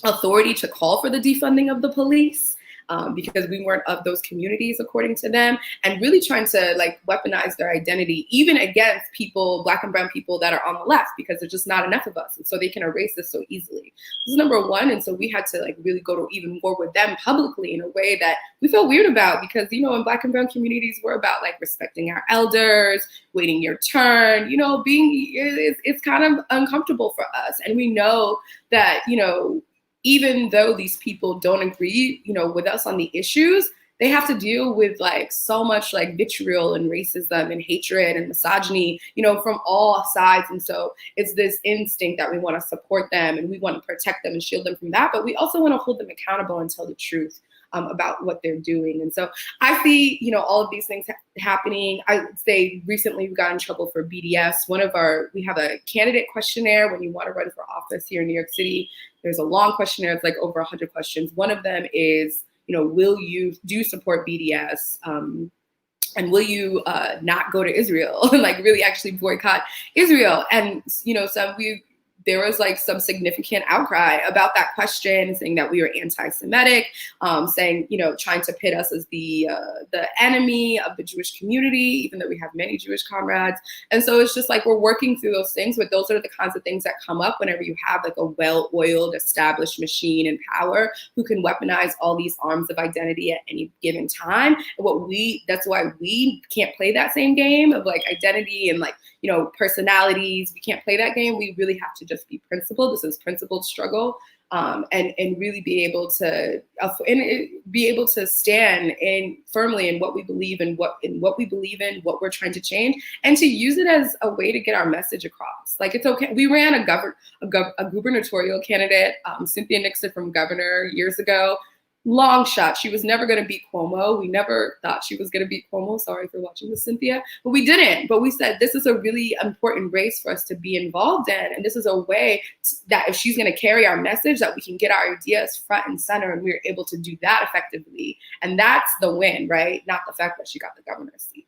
authority to call for the defunding of the police because we weren't of those communities, according to them, and really trying to like weaponize their identity, even against people, Black and brown people that are on the left, because there's just not enough of us. And so they can erase this so easily. This is number one. And so we had to like really go to even war with them publicly in a way that we felt weird about, because, you know, in Black and brown communities, we're about like respecting our elders, waiting your turn, you know, it's kind of uncomfortable for us. And we know that, you know, even though these people don't agree, you know, with us on the issues, they have to deal with like so much like vitriol and racism and hatred and misogyny, you know, from all sides. And so it's this instinct that we want to support them and we want to protect them and shield them from that. But we also want to hold them accountable and tell the truth about what they're doing. And so I see, you know, all of these things happening. I would say recently we got in trouble for BDS. We have a candidate questionnaire when you want to run for office here in New York City. There's a long questionnaire. It's like over 100 questions. One of them is, you know, will you support BDS? And will you not go to Israel and like really actually boycott Israel? And, you know, there was like some significant outcry about that question, saying that we were anti-Semitic, saying, you know, trying to pit us as the enemy of the Jewish community, even though we have many Jewish comrades. And so it's just like we're working through those things, but those are the kinds of things that come up whenever you have like a well-oiled established machine in power who can weaponize all these arms of identity at any given time. And that's why we can't play that same game of like identity and like, you know, personalities. We can't play that game. We really have to just be principled. This is principled struggle. and really be able to stand firmly in what we believe in, what we're trying to change, and to use it as a way to get our message across. Like, it's okay. We ran a gubernatorial candidate, Cynthia Nixon from governor, years ago. Long shot. She was never going to beat Cuomo. We never thought she was going to beat Cuomo. Sorry for watching this, Cynthia. But we didn't. But we said, this is a really important race for us to be involved in. And this is a way that if she's going to carry our message, that we can get our ideas front and center. And we were able to do that effectively. And that's the win, right? Not the fact that she got the governor's seat.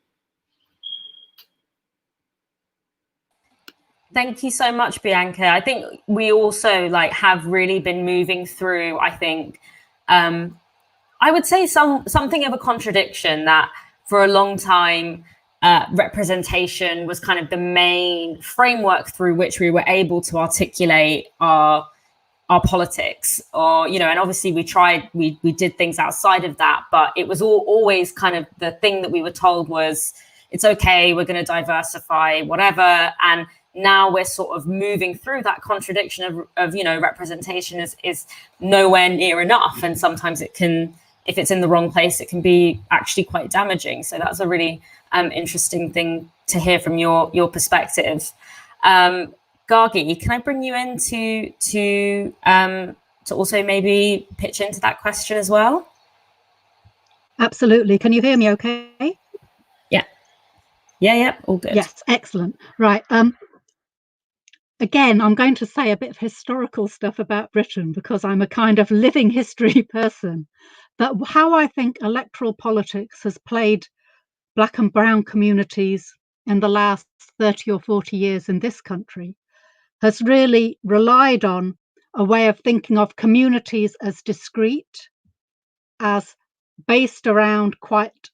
Thank you so much, Bianca. I think we also have really been moving through, I think, I would say something of a contradiction, that for a long time, representation was kind of the main framework through which we were able to articulate our politics, or, and obviously we did things outside of that, but it was always kind of the thing that we were told was, it's okay, we're going to diversify, whatever. And now we're sort of moving through that contradiction of representation is nowhere near enough. And sometimes it can, if it's in the wrong place, it can be actually quite damaging. So that's a really interesting thing to hear from your perspective. Gargi, can I bring you in to also maybe pitch into that question as well? Absolutely. Can you hear me okay? Yeah, all good. Yes, excellent. Right. Again, I'm going to say a bit of historical stuff about Britain because I'm a kind of living history person. But how I think electoral politics has played Black and brown communities in the last 30 or 40 years in this country has really relied on a way of thinking of communities as discrete, as based around quite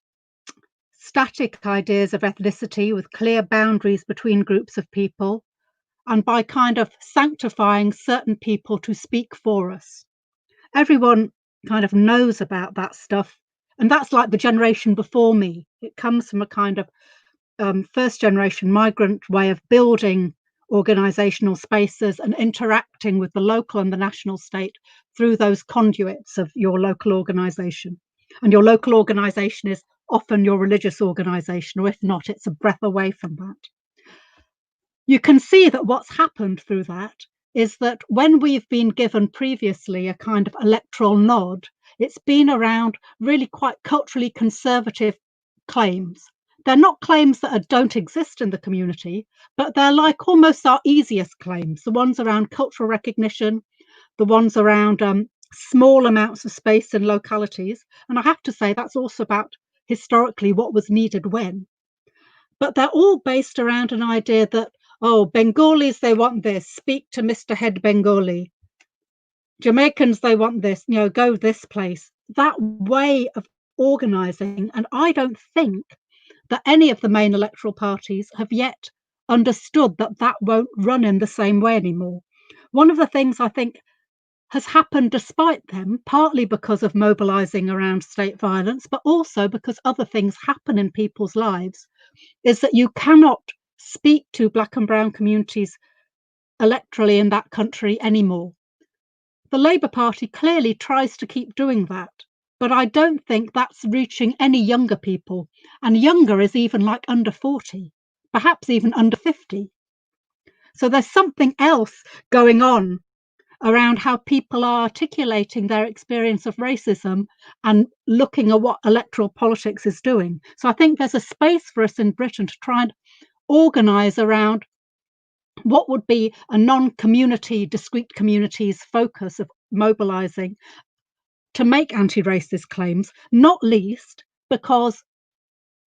static ideas of ethnicity with clear boundaries between groups of people, and by kind of sanctifying certain people to speak for us. Everyone kind of knows about that stuff, and that's like the generation before me. It comes from a kind of first generation migrant way of building organizational spaces and interacting with the local and the national state through those conduits of your local organization. And your local organization is often your religious organization, or if not, it's a breath away from that. You can see that what's happened through that is that when we've been given previously a kind of electoral nod, it's been around really quite culturally conservative claims. They're not claims that don't exist in the community, but they're like almost our easiest claims, the ones around cultural recognition, the ones around small amounts of space in localities. And I have to say that's also about historically what was needed when. But they're all based around an idea that, oh, Bengalis, they want this, speak to Mr. Head Bengali. Jamaicans, they want this, go this place. That way of organizing. And I don't think that any of the main electoral parties have yet understood that that won't run in the same way anymore. One of the things I think has happened despite them, partly because of mobilizing around state violence, but also because other things happen in people's lives, is that you cannot speak to Black and brown communities electorally in that country anymore. The Labour Party clearly tries to keep doing that, but I don't think that's reaching any younger people. And younger is even like under 40, perhaps even under 50. So there's something else going on around how people are articulating their experience of racism and looking at what electoral politics is doing. So I think there's a space for us in Britain to try and organise around what would be a non-community, discrete communities focus of mobilising to make anti-racist claims, not least because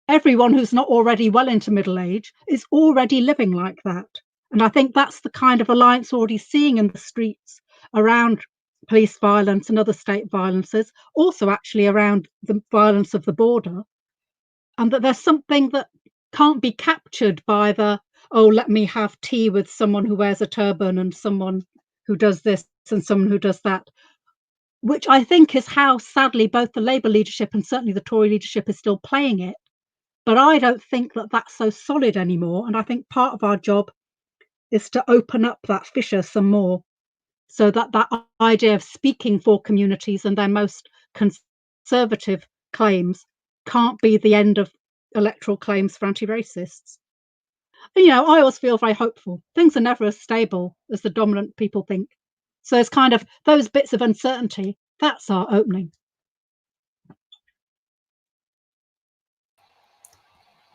everyone who's not already well into middle age is already living like that. And I think that's the kind of alliance already seeing in the streets around police violence and other state violences, also actually around the violence of the border, and that there's something that can't be captured by let me have tea with someone who wears a turban and someone who does this and someone who does that, which I think is how sadly both the Labour leadership and certainly the Tory leadership is still playing it. But I don't think that that's so solid anymore. And I think part of our job is to open up that fissure some more So that idea of speaking for communities and their most conservative claims can't be the end of electoral claims for anti-racists. And, I always feel very hopeful. Things are never as stable as the dominant people think. So it's kind of those bits of uncertainty, that's our opening.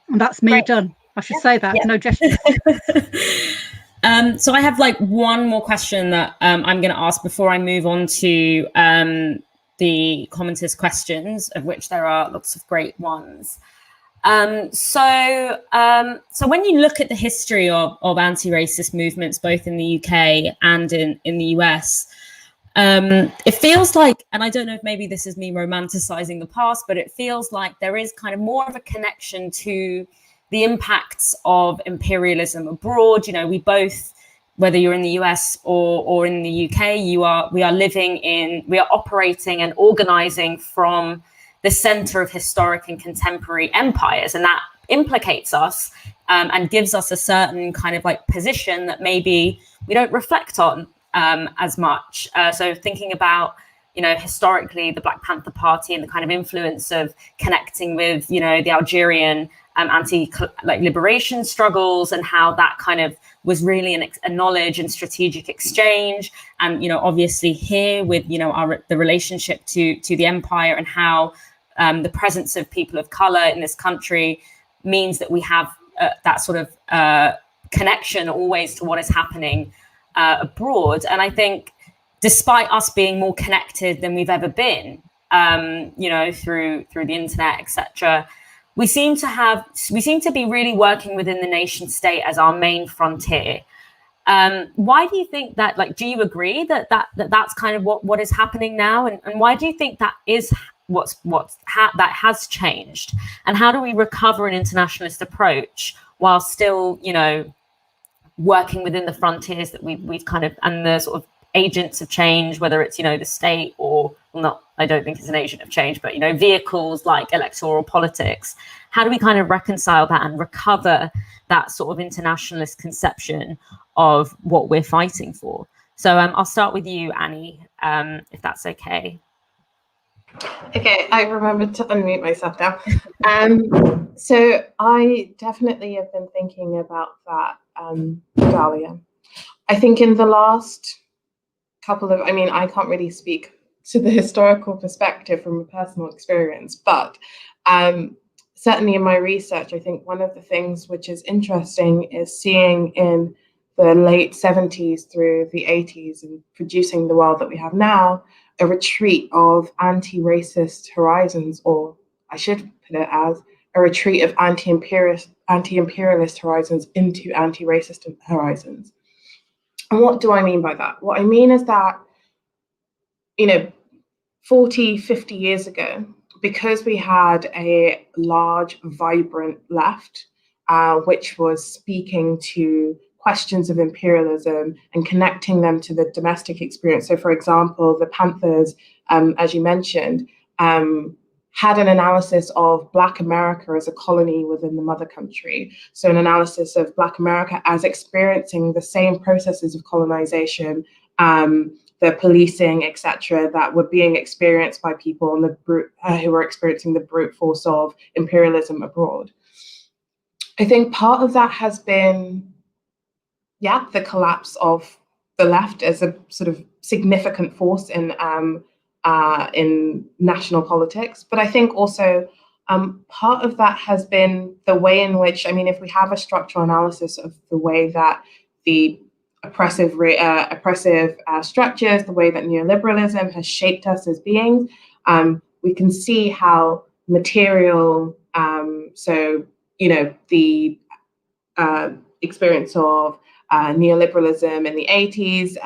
And that's me done. I should say that, no gestures. So I have one more question that I'm going to ask before I move on to the commenters' questions, of which there are lots of great ones. So when you look at the history of anti-racist movements, both in the UK and in the US, it feels like, and I don't know if maybe this is me romanticizing the past, but it feels like there is kind of more of a connection to the impacts of imperialism abroad. We both, whether you're in the US or in the UK, we are operating and organizing from the center of historic and contemporary empires, and that implicates us and gives us a certain kind of position that maybe we don't reflect on as much. So thinking about, historically the Black Panther Party and the kind of influence of connecting with, the Algerian liberation struggles, and how that kind of was really a knowledge and strategic exchange. And, obviously here with, the relationship to the empire, and how the presence of people of color in this country means that we have that sort of connection always to what is happening abroad. And I think despite us being more connected than we've ever been, through the internet, etc., we seem to be really working within the nation state as our main frontier. Why do you think that? Do you agree that's kind of what is happening now? And why do you think that is that has changed? And how do we recover an internationalist approach while still, working within the frontiers that we've kind of, and the sort of agents of change, whether it's, the state or not, I don't think it's an agent of change, but, vehicles like electoral politics. How do we kind of reconcile that and recover that sort of internationalist conception of what we're fighting for? So I'll start with you, Annie, if that's okay. Okay, I remembered to unmute myself now. So I definitely have been thinking about that, Dalia. I think in the last couple of, I can't really speak to the historical perspective from a personal experience, but certainly in my research, I think one of the things which is interesting is seeing in the late 70s through the 80s and producing the world that we have now, a retreat of anti-racist horizons, or I should put it as a retreat of anti-imperialist horizons into anti-racist horizons. And what do I mean by that? What I mean is that, 40, 50 years ago, because we had a large, vibrant left, which was speaking to questions of imperialism and connecting them to the domestic experience. So, for example, the Panthers, as you mentioned, had an analysis of Black America as a colony within the mother country. So an analysis of Black America as experiencing the same processes of colonization, the policing, etc., that were being experienced by people on the who were experiencing the brute force of imperialism abroad. I think part of that has been, the collapse of the left as a sort of significant force in national politics. But I think also part of that has been the way in which, if we have a structural analysis of the way that the oppressive structures, the way that neoliberalism has shaped us as beings, we can see how material, the experience of neoliberalism in the 80s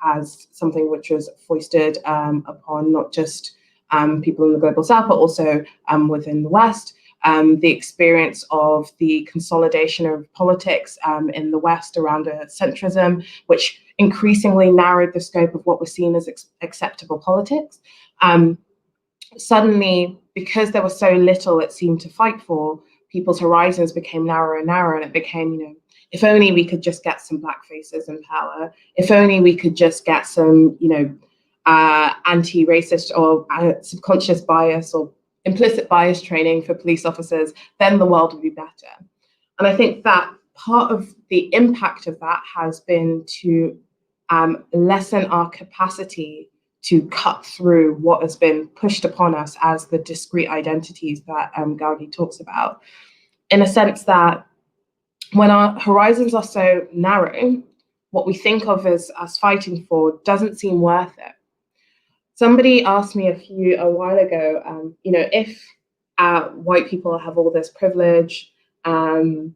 as something which was foisted upon not just people in the global south, but also within the West. The experience of the consolidation of politics in the West around a centrism, which increasingly narrowed the scope of what was seen as acceptable politics. Suddenly, because there was so little it seemed to fight for, people's horizons became narrower and narrower, and it became, if only we could just get some Black faces in power, if only we could just get some, anti-racist or subconscious bias or implicit bias training for police officers, then the world would be better. And I think that part of the impact of that has been to lessen our capacity to cut through what has been pushed upon us as the discrete identities that Gargi talks about, in a sense that when our horizons are so narrow, what we think of as us fighting for doesn't seem worth it. Somebody asked me a while ago, if white people have all this privilege, then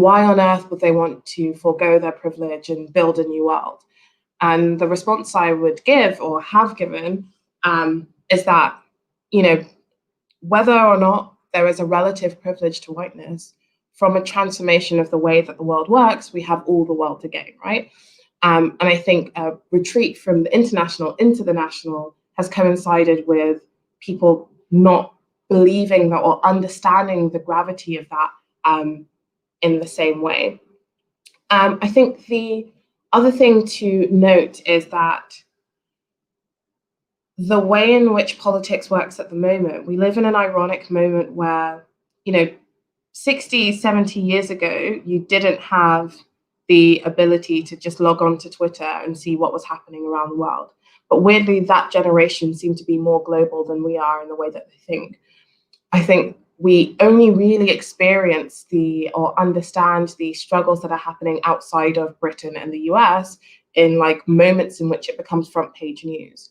why on earth would they want to forego their privilege and build a new world? And the response I would give or have given is that, whether or not there is a relative privilege to whiteness, from a transformation of the way that the world works, we have all the world to gain, right? And I think a retreat from the international into the national has coincided with people not believing that or understanding the gravity of that in the same way. I think the other thing to note is that the way in which politics works at the moment, we live in an ironic moment where, 60, 70 years ago, you didn't have the ability to just log on to Twitter and see what was happening around the world. But weirdly, that generation seemed to be more global than we are in the way that they think. I think we only really experience or understand the struggles that are happening outside of Britain and the US in moments in which it becomes front page news.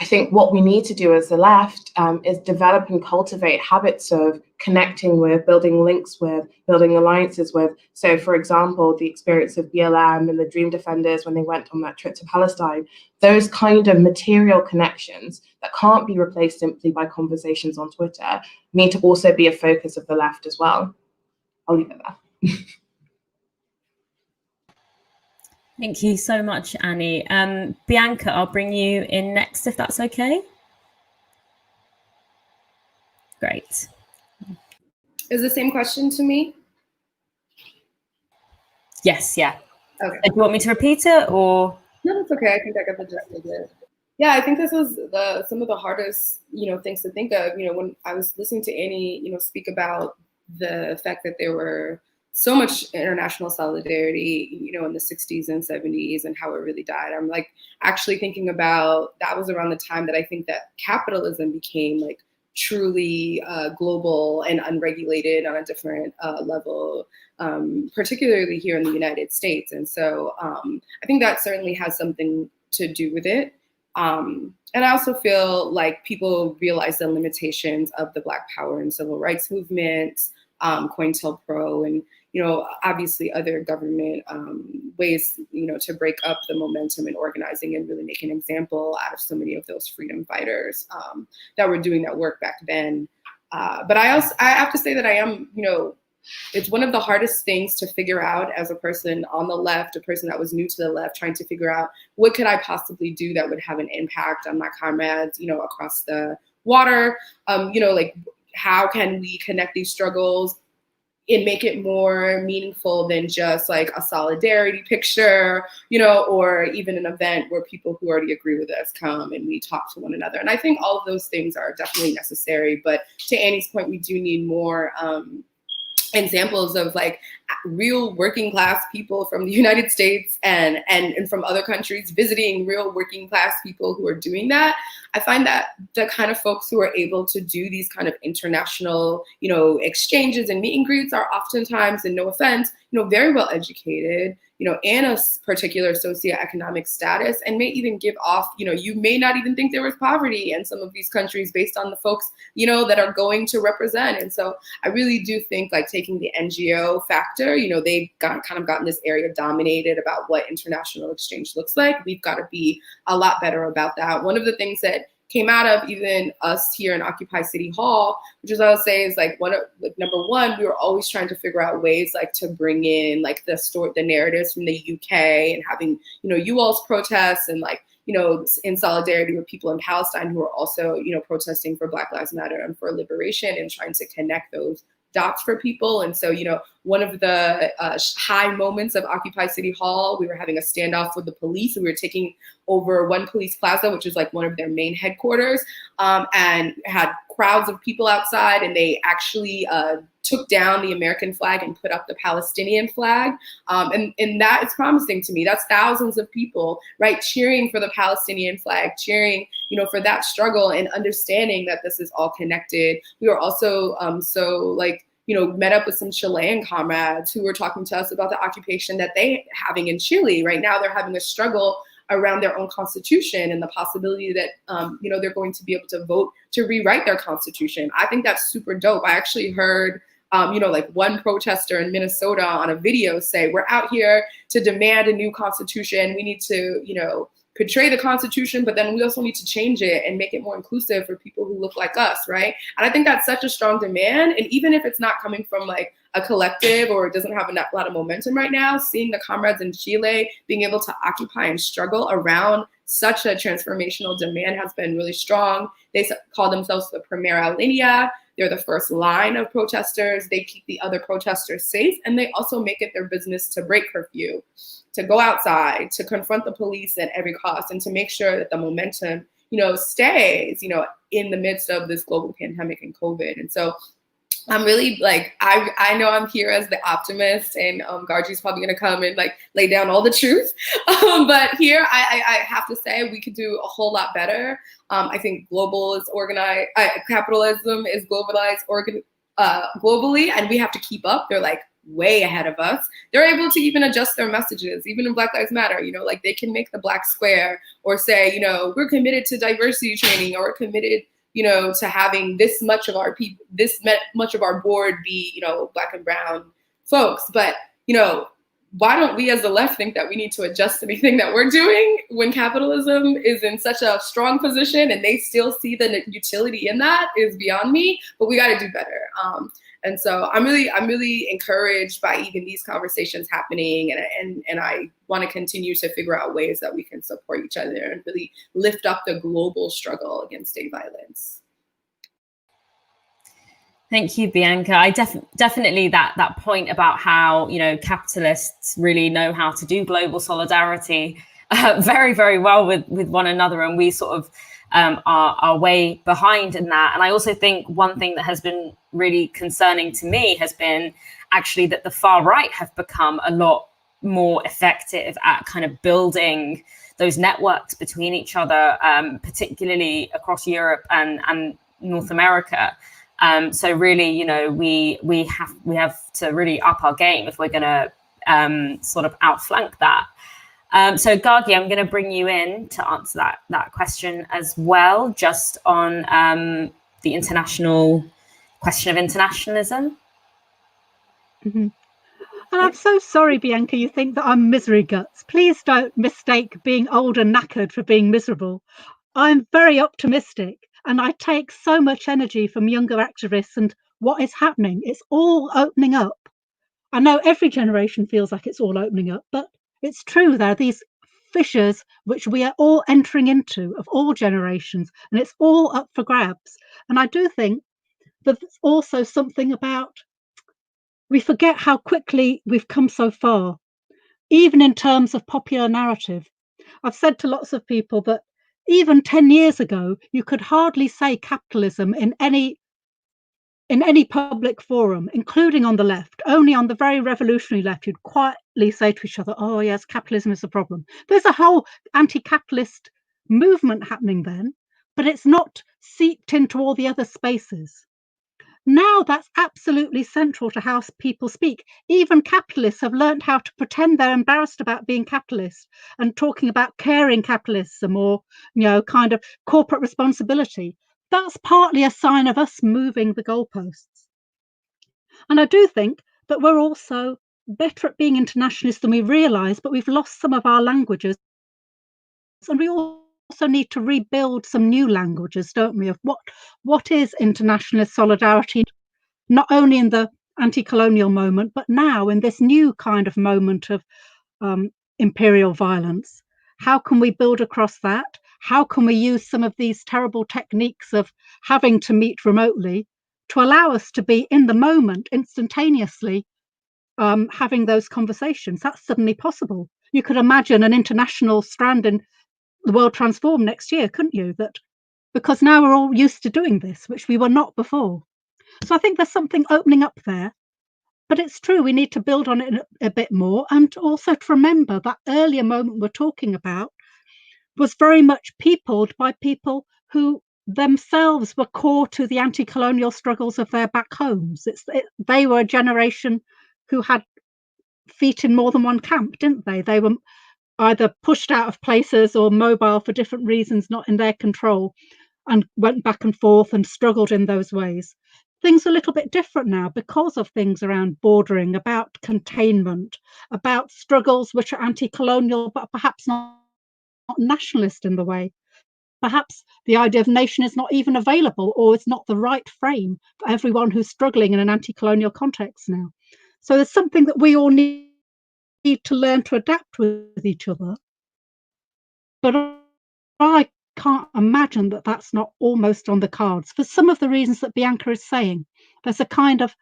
I think what we need to do as the left is develop and cultivate habits of connecting with, building links with, building alliances with. So, for example, the experience of BLM and the Dream Defenders when they went on that trip to Palestine, those kind of material connections that can't be replaced simply by conversations on Twitter need to also be a focus of the left as well. I'll leave it there. Thank you so much, Annie. Bianca, I'll bring you in next, if that's okay. Great. Is the same question to me? Yes, yeah. Okay. Do you want me to repeat it or? No, that's okay. I think I got the gist of it. Yeah, I think this was some of the hardest, things to think of. When I was listening to Annie, speak about the fact that there were so much international solidarity, in the 60s and 70s and how it really died. I'm actually thinking about that was around the time that I think that capitalism became truly global and unregulated on a different level, particularly here in the United States. And so I think that certainly has something to do with it. And I also feel like people realize the limitations of the Black Power and Civil Rights movements, COINTELPRO, and obviously other government ways, to break up the momentum and organizing and really make an example out of so many of those freedom fighters that were doing that work back then. But I have to say that I am, it's one of the hardest things to figure out as a person on the left, a person that was new to the left, trying to figure out what could I possibly do that would have an impact on my comrades, across the water, how can we connect these struggles and make it more meaningful than just a solidarity picture, or even an event where people who already agree with us come and we talk to one another. And I think all of those things are definitely necessary. But to Annie's point, we do need more examples of real working class people from the United States and from other countries visiting real working class people who are doing that. I find that the kind of folks who are able to do these kind of international, exchanges and meet and greets are oftentimes, and no offense, very well educated, and a particular socioeconomic status, and may even give off, you may not even think there was poverty in some of these countries based on the folks, that are going to represent. And so I really do think taking the NGO factor, they've kind of gotten this area dominated about what international exchange looks like. We've got to be a lot better about that. One of the things that came out of even us here in Occupy City Hall, which is, I would say, is number one, we were always trying to figure out ways to bring in the narratives from the UK and having, you all's protests and in solidarity with people in Palestine who are also, protesting for Black Lives Matter and for liberation and trying to connect those dots for people. And so, one of the high moments of Occupy City Hall. We were having a standoff with the police. We were taking over one police plaza, which is like one of their main headquarters, and had crowds of people outside, and they actually took down the American flag and put up the Palestinian flag. And that is promising to me. That's thousands of people, right, cheering for the Palestinian flag, cheering, you know, for that struggle, and understanding that this is all connected. We were also met up with some Chilean comrades who were talking to us about the occupation that they're having in Chile. Right now, they're having a struggle around their own constitution and the possibility that, they're going to be able to vote to rewrite their constitution. I think that's super dope. I actually heard, one protester in Minnesota on a video say, we're out here to demand a new constitution. We need to, portray the Constitution, but then we also need to change it and make it more inclusive for people who look like us, right? And I think that's such a strong demand. And even if it's not coming from like a collective or it doesn't have a lot of momentum right now, seeing the comrades in Chile being able to occupy and struggle around such a transformational demand has been really strong. They call themselves the Primera Línea. They're the first line of protesters. They keep the other protesters safe, and they also make it their business to break curfew, to go outside, to confront the police at every cost, and to make sure that the momentum, stays, in the midst of this global pandemic and COVID. And so I'm really I know I'm here as the optimist, and Gargi's probably gonna come and lay down all the truth. But here I have to say we could do a whole lot better. I think capitalism is globalized globally, and we have to keep up. They're way ahead of us. They're able to even adjust their messages, even in Black Lives Matter, they can make the black square or say, we're committed to diversity training, or we're committed, to having this much of our people, this much of our board be, Black and brown folks. But, why don't we as the left think that we need to adjust anything that we're doing when capitalism is in such a strong position and they still see the utility in that is beyond me, but we got to do better. And so I'm really encouraged by even these conversations happening, and I want to continue to figure out ways that we can support each other and really lift up the global struggle against state violence. Thank you, Bianca. I definitely that point about how capitalists really know how to do global solidarity very, very well with one another, and we sort of are way behind in that. And I also think one thing that has been really concerning to me has been actually that the far right have become a lot more effective at kind of building those networks between each other, particularly across Europe and North America. So really, we have to really up our game if we're going to sort of outflank that. So Gargi, I'm going to bring you in to answer that question as well, just on the international question of internationalism. Mm-hmm. And I'm so sorry, Bianca, you think that I'm misery guts. Please don't mistake being old and knackered for being miserable. I'm very optimistic, and I take so much energy from younger activists and what is happening. It's all opening up. I know every generation feels like it's all opening up, but it's true. There are these fissures which we are all entering into, of all generations, and it's all up for grabs. And I do think that there's also something about, we forget how quickly we've come so far, even in terms of popular narrative. I've said to lots of people that even 10 years ago, you could hardly say capitalism in any public forum, including on the left. Only on the very revolutionary left, you'd quietly say to each other, oh yes, capitalism is a problem. There's a whole anti-capitalist movement happening then, but it's not seeped into all the other spaces. Now that's absolutely central to how people speak. Even capitalists have learned how to pretend they're embarrassed about being capitalist and talking about caring capitalism or, kind of corporate responsibility. That's partly a sign of us moving the goalposts. And I do think that we're also better at being internationalists than we realise, but we've lost some of our languages. And we also need to rebuild some new languages, don't we, of what is internationalist solidarity, not only in the anti-colonial moment, but now in this new kind of moment of imperial violence. How can we build across that? How can we use some of these terrible techniques of having to meet remotely to allow us to be in the moment instantaneously having those conversations. That's suddenly possible. You could imagine an international strand in the World Transform next year, couldn't you? That because now we're all used to doing this, which we were not before. So I think there's something opening up there. But it's true, we need to build on it a bit more, and also to remember that earlier moment we're talking about was very much peopled by people who themselves were core to the anti-colonial struggles of their back homes. They were a generation who had feet in more than one camp, didn't they? They were either pushed out of places or mobile for different reasons not in their control, and went back and forth and struggled in those ways. Things are a little bit different now because of things around bordering, about containment, about struggles which are anti-colonial but perhaps not nationalist in the way. Perhaps the idea of nation is not even available, or it's not the right frame for everyone who's struggling in an anti-colonial context now. So there's something that we all need to learn to adapt with each other. But I can't imagine that that's not almost on the cards for some of the reasons that Bianca is saying. There's a kind of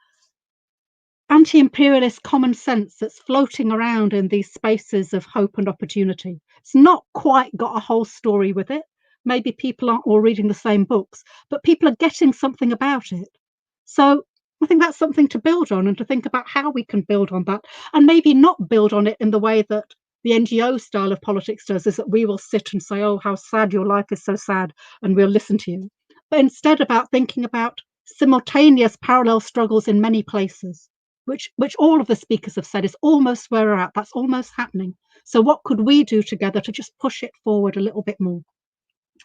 anti-imperialist common sense that's floating around in these spaces of hope and opportunity. It's not quite got a whole story with it. Maybe people aren't all reading the same books, but people are getting something about it. So I think that's something to build on, and to think about how we can build on that, and maybe not build on it in the way that the NGO style of politics does, is that we will sit and say, oh, how sad your life is, so sad, and we'll listen to you. But instead about thinking about simultaneous parallel struggles in many places, which all of the speakers have said is almost where we're at. That's almost happening. So what could we do together to just push it forward a little bit more?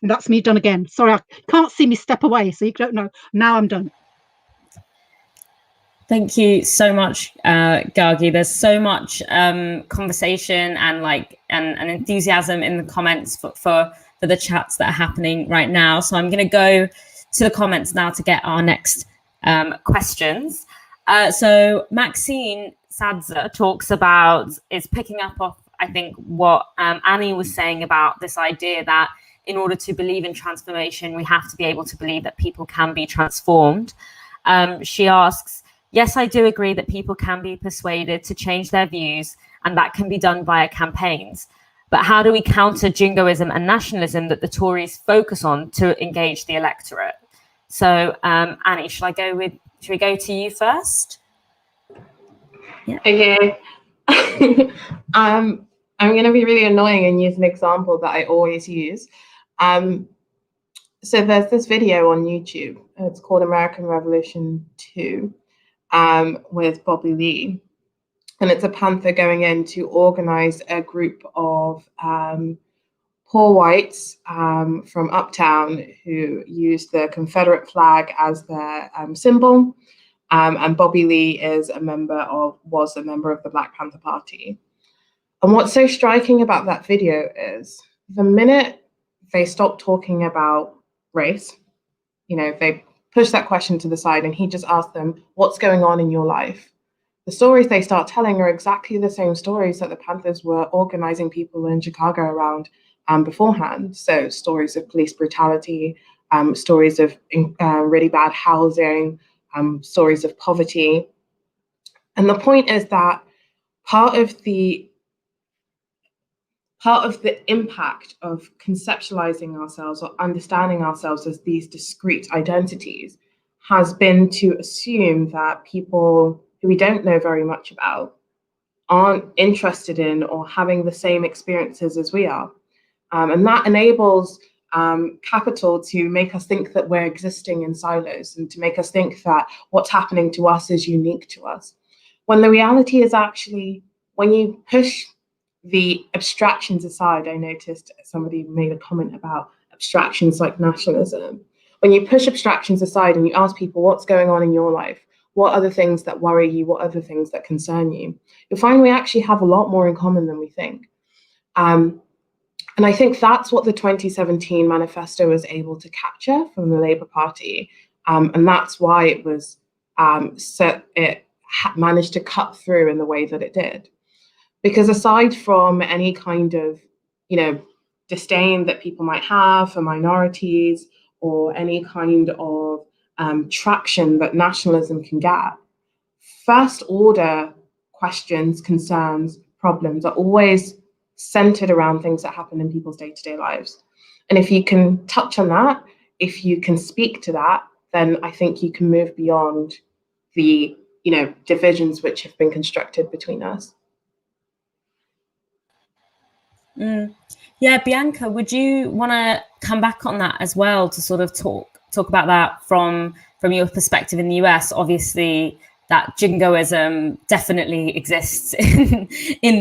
And that's me done again. Sorry, I can't see me step away, so you don't know. Now I'm done. Thank you so much, Gargi. There's so much conversation and enthusiasm in the comments for the chats that are happening right now. So I'm going to go to the comments now to get our next questions. So Maxine Sadza is picking up off, I think, what Annie was saying about this idea that in order to believe in transformation, we have to be able to believe that people can be transformed. She asks, yes, I do agree that people can be persuaded to change their views, and that can be done via campaigns. But how do we counter jingoism and nationalism that the Tories focus on to engage the electorate? So, Annie, should we go to you first? Yeah. Okay. I'm going to be really annoying and use an example that I always use. So there's this video on YouTube. It's called American Revolution 2. With Bobby Lee, and it's a Panther going in to organize a group of poor whites from uptown who used the Confederate flag as their symbol, and Bobby Lee was a member of the Black Panther Party. And what's so striking about that video is the minute they stop talking about race, they push that question to the side, and he just asked them, what's going on in your life? The stories they start telling are exactly the same stories that the Panthers were organizing people in Chicago around beforehand. So stories of police brutality, stories of really bad housing, stories of poverty. And the point is that part of the impact of conceptualizing ourselves or understanding ourselves as these discrete identities has been to assume that people who we don't know very much about aren't interested in or having the same experiences as we are. And that enables capital to make us think that we're existing in silos, and to make us think that what's happening to us is unique to us. When the reality is actually, when you push the abstractions aside, I noticed somebody made a comment about abstractions like nationalism. When you push abstractions aside and you ask people what's going on in your life, what are the things that worry you, what are the things that concern you, you'll find we actually have a lot more in common than we think. And I think that's what the 2017 manifesto was able to capture from the Labour Party. And that's why it was managed to cut through in the way that it did. Because aside from any kind of, disdain that people might have for minorities, or any kind of traction that nationalism can get, first order questions, concerns, problems are always centered around things that happen in people's day-to-day lives. And if you can touch on that, if you can speak to that, then I think you can move beyond the, divisions which have been constructed between us. Yeah, Bianca, would you want to come back on that as well to sort of talk about that from your perspective in the US? Obviously, that jingoism definitely exists in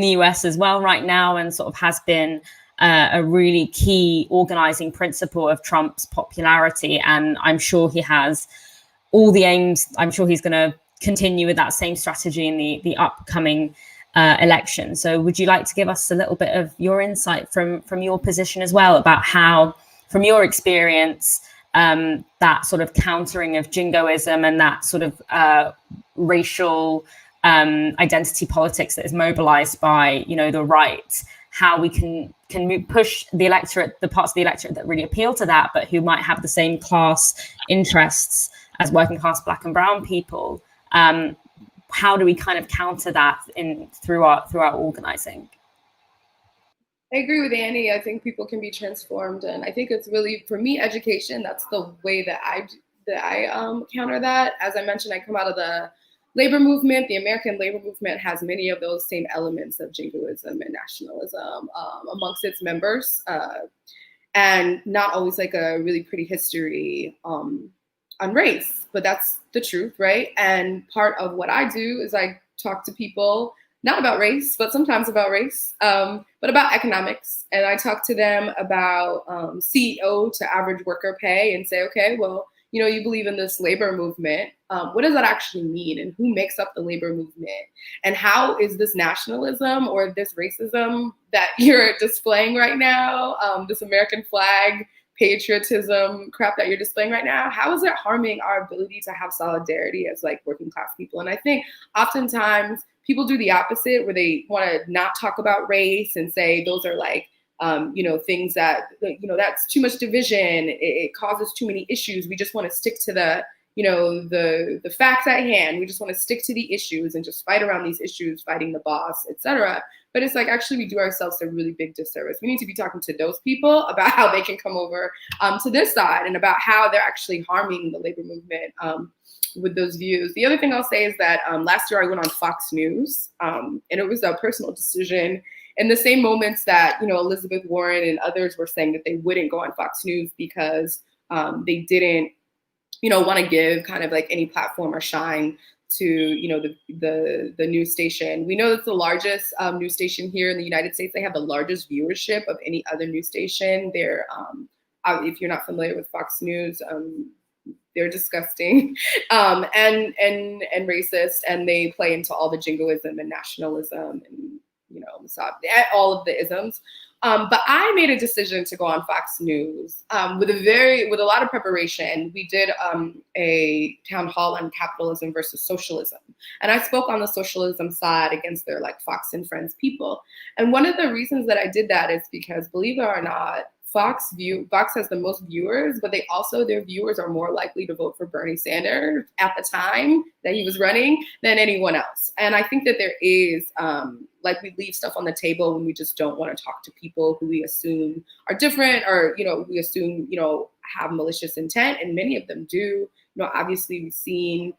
the US as well right now, and sort of has been a really key organizing principle of Trump's popularity. And I'm sure he has all the aims. I'm sure he's going to continue with that same strategy in the upcoming election. So would you like to give us a little bit of your insight from your position as well about how, from your experience, that sort of countering of jingoism and that sort of racial identity politics that is mobilized by, the right, how we can push the electorate, the parts of the electorate that really appeal to that, but who might have the same class interests as working class Black and brown people. How do we kind of counter that through our organizing? I agree with Annie. I think people can be transformed, and I think it's really, for me, education. That's the way that I counter that. As I mentioned, I come out of the labor movement. The American labor movement has many of those same elements of jingoism and nationalism amongst its members, and not always like a really pretty history on race, but that's the truth, right? And part of what I do is I talk to people, not about race, but sometimes about race, but about economics. And I talk to them about CEO to average worker pay and say, okay, well, you believe in this labor movement. What does that actually mean? And who makes up the labor movement? And how is this nationalism or this racism that you're displaying right now, this American flag patriotism crap that you're displaying right now, how is it harming our ability to have solidarity as like working class people? And I think oftentimes people do the opposite, where they want to not talk about race and say those are like, things that, that's too much division. It causes too many issues. We just want to stick to the facts at hand. We just want to stick to the issues and just fight around these issues, fighting the boss, etc. But it's like, actually, we do ourselves a really big disservice. We need to be talking to those people about how they can come over to this side and about how they're actually harming the labor movement with those views. The other thing I'll say is that last year I went on Fox News, and it was a personal decision. In the same moments that, Elizabeth Warren and others were saying that they wouldn't go on Fox News because they didn't, want to give kind of like any platform or shine to, the news station. We know that's the largest news station here in the United States. They have the largest viewership of any other news station. They're, if you're not familiar with Fox News, they're disgusting and racist, and they play into all the jingoism and nationalism and all of the isms. But I made a decision to go on Fox News with a lot of preparation. We did a town hall on capitalism versus socialism. And I spoke on the socialism side against their like Fox and Friends people. And one of the reasons that I did that is because, believe it or not, Fox has the most viewers, but their viewers are more likely to vote for Bernie Sanders at the time that he was running than anyone else. And I think that there is, we leave stuff on the table when we just don't want to talk to people who we assume are different, or, we assume, have malicious intent, and many of them do. Obviously we've seen,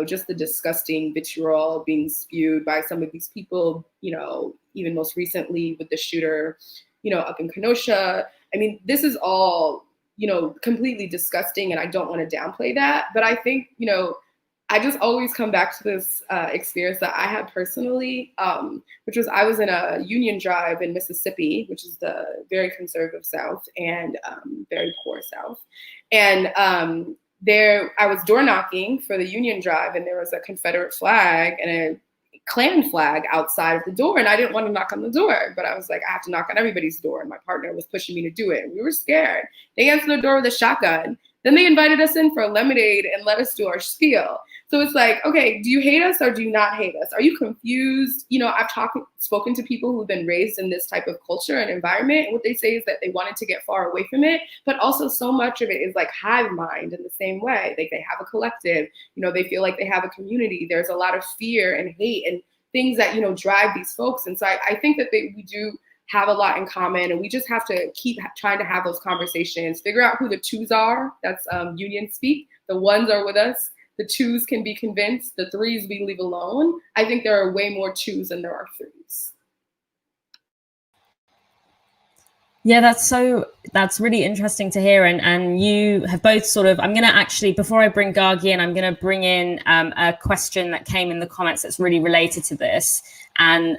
just the disgusting vitriol being spewed by some of these people, even most recently with the shooter, up in Kenosha. I mean, this is all, completely disgusting, and I don't want to downplay that. But I think, I just always come back to this experience that I had personally, which was I was in a union drive in Mississippi, which is the very conservative South and very poor South. And there I was door knocking for the union drive, and there was a Confederate flag and a Klan flag outside of the door, and I didn't want to knock on the door, but I was like, I have to knock on everybody's door, and my partner was pushing me to do it. We were scared. They answered the door with a shotgun. Then they invited us in for a lemonade and let us do our spiel. So it's like, okay, do you hate us or do you not hate us? Are you confused? I've spoken to people who've been raised in this type of culture and environment, and what they say is that they wanted to get far away from it, but also so much of it is like hive mind in the same way. Like they have a collective, they feel like they have a community. There's a lot of fear and hate, and things that, you know, drive these folks. And so I think that we do have a lot in common, and we just have to keep trying to have those conversations, figure out who the twos are. That's union speak. The ones are with us. The twos can be convinced. The threes we leave alone. I think there are way more twos than there are threes. Yeah, that's really interesting to hear. And you have both sort of, I'm going to actually, before I bring Gargi in, I'm going to bring in a question that came in the comments that's really related to this. And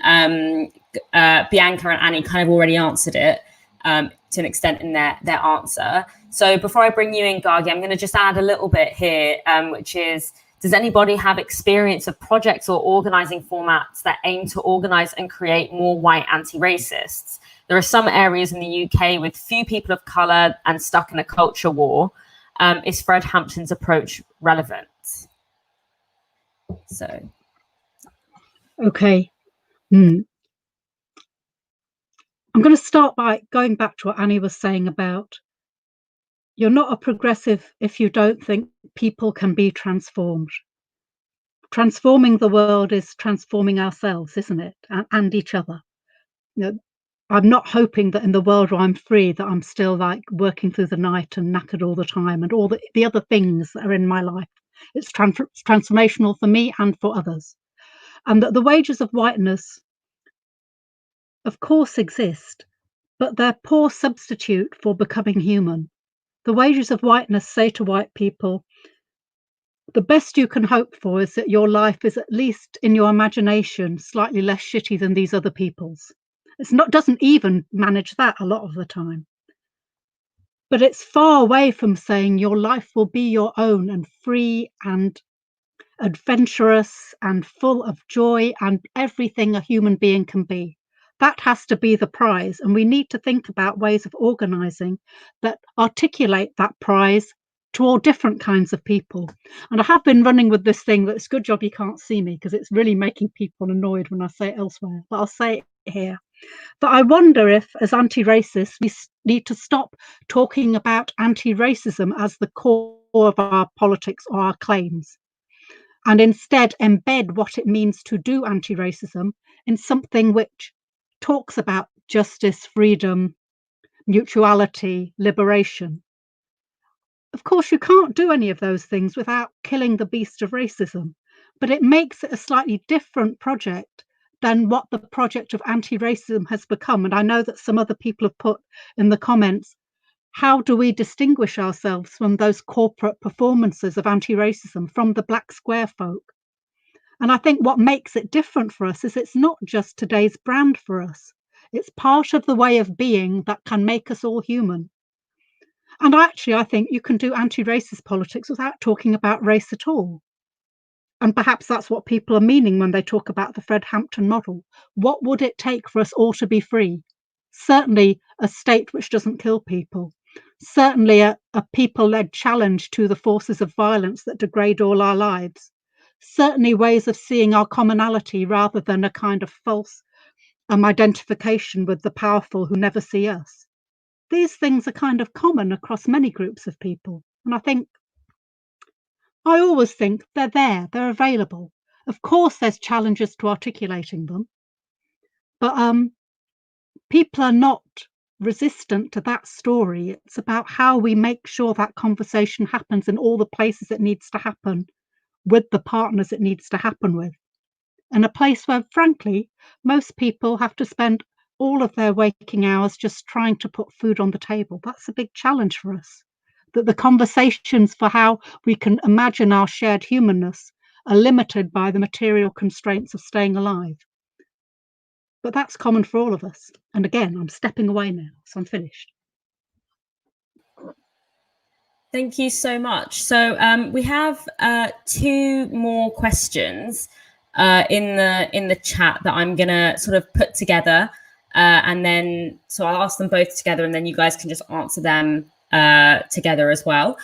Bianca and Annie kind of already answered it to an extent in their answer. So before I bring you in, Gargi, I'm going to just add a little bit here, which is, does anybody have experience of projects or organizing formats that aim to organize and create more white anti-racists? There are some areas in the UK with few people of colour and stuck in a culture war. Is Fred Hampton's approach relevant? So, okay. I'm going to start by going back to what Annie was saying about you're not a progressive if you don't think people can be transformed. Transforming the world is transforming ourselves, isn't it? And each other. You know, I'm not hoping that in the world where I'm free that I'm still like working through the night and knackered all the time and all the other things that are in my life. It's transformational for me and for others. And that the wages of whiteness, of course, exist, but they're poor substitute for becoming human. The wages of whiteness say to white people, the best you can hope for is that your life is at least in your imagination slightly less shitty than these other people's. Doesn't even manage that a lot of the time. But it's far away from saying your life will be your own and free and adventurous and full of joy and everything a human being can be. That has to be the prize. And we need to think about ways of organizing that articulate that prize to all different kinds of people. And I have been running with this thing that it's a good job you can't see me because it's really making people annoyed when I say it elsewhere, but I'll say it here. But I wonder if, as anti-racists, we need to stop talking about anti-racism as the core of our politics or our claims, and instead embed what it means to do anti-racism in something which talks about justice, freedom, mutuality, liberation. Of course, you can't do any of those things without killing the beast of racism, but it makes it a slightly different project than what the project of anti-racism has become. And I know that some other people have put in the comments, how do we distinguish ourselves from those corporate performances of anti-racism, from the black square folk? And I think what makes it different for us is it's not just today's brand for us. It's part of the way of being that can make us all human. And actually, I think you can do anti-racist politics without talking about race at all. And perhaps that's what people are meaning when they talk about the Fred Hampton model. What would it take for us all to be free? Certainly a state which doesn't kill people. Certainly a people-led challenge to the forces of violence that degrade all our lives. Certainly ways of seeing our commonality rather than a kind of false identification with the powerful who never see us. These things are kind of common across many groups of people. And I always think they're there, they're available. Of course, there's challenges to articulating them, but people are not resistant to that story. It's about how we make sure that conversation happens in all the places it needs to happen, with the partners it needs to happen with. In a place where, frankly, most people have to spend all of their waking hours just trying to put food on the table. That's a big challenge for us. That the conversations for how we can imagine our shared humanness are limited by the material constraints of staying alive. But that's common for all of us. And again, I'm stepping away now, so I'm finished. Thank you so much. So we have two more questions in the chat that I'm gonna sort of put together, and then so I'll ask them both together, and then you guys can just answer them together as well.